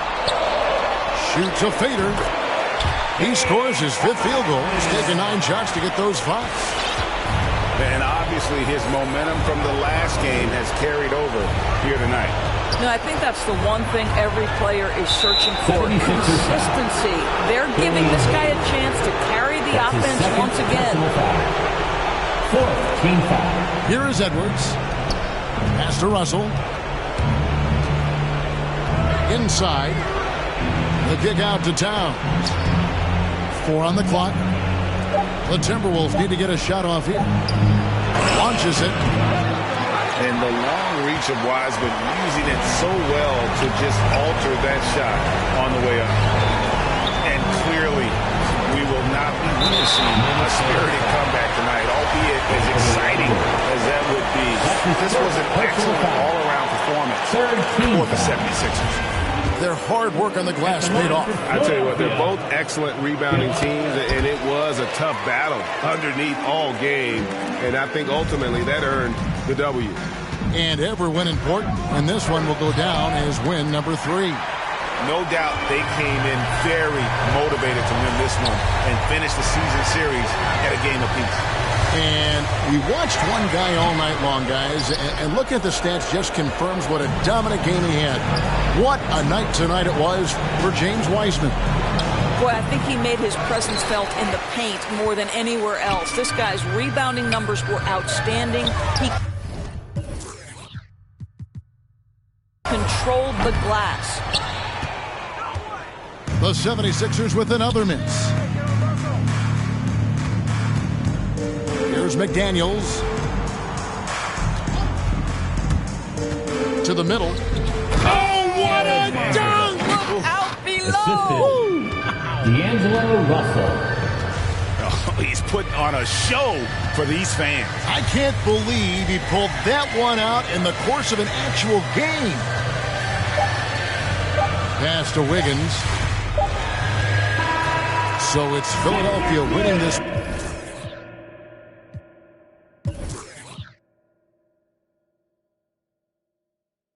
Shoots a fader. He scores his 5th field goal. He's taken 9 shots to get those 5. And obviously his momentum from the last game has carried over here tonight. No, I think that's the one thing every player is searching for. Consistency. They're giving this guy a chance to carry the offense once again. 4th team foul. Here is Edwards. Pass to Russell. Inside. The kick out to Towns. 4 on the clock. The Timberwolves need to get a shot off here. Launches it. And the long reach of Wiseman, using it so well to just alter that shot on the way up. And clearly, we will not be witnessing a spirited comeback tonight, albeit as exciting as that would be. This was an excellent all-around performance for the 76ers. Their hard work on the glass paid off. I tell you what, they're both excellent rebounding teams, and it was a tough battle underneath all game. And I think ultimately that earned the W. And every win important, and this one will go down as win number 3. No doubt they came in very motivated to win this one and finish the season series at a game apiece. And we watched one guy all night long, guys, and look at the stats just confirms what a dominant game he had. What a night tonight it was for James Wiseman. Boy, I think he made his presence felt in the paint more than anywhere else. This guy's rebounding numbers were outstanding. He controlled the glass. The 76ers with another miss. Here's McDaniels. To the middle. Oh, what a dunk! Out below! D'Angelo Russell. Oh, he's putting on a show for these fans. I can't believe he pulled that one out in the course of an actual game. Pass to Wiggins. So it's Philadelphia winning this.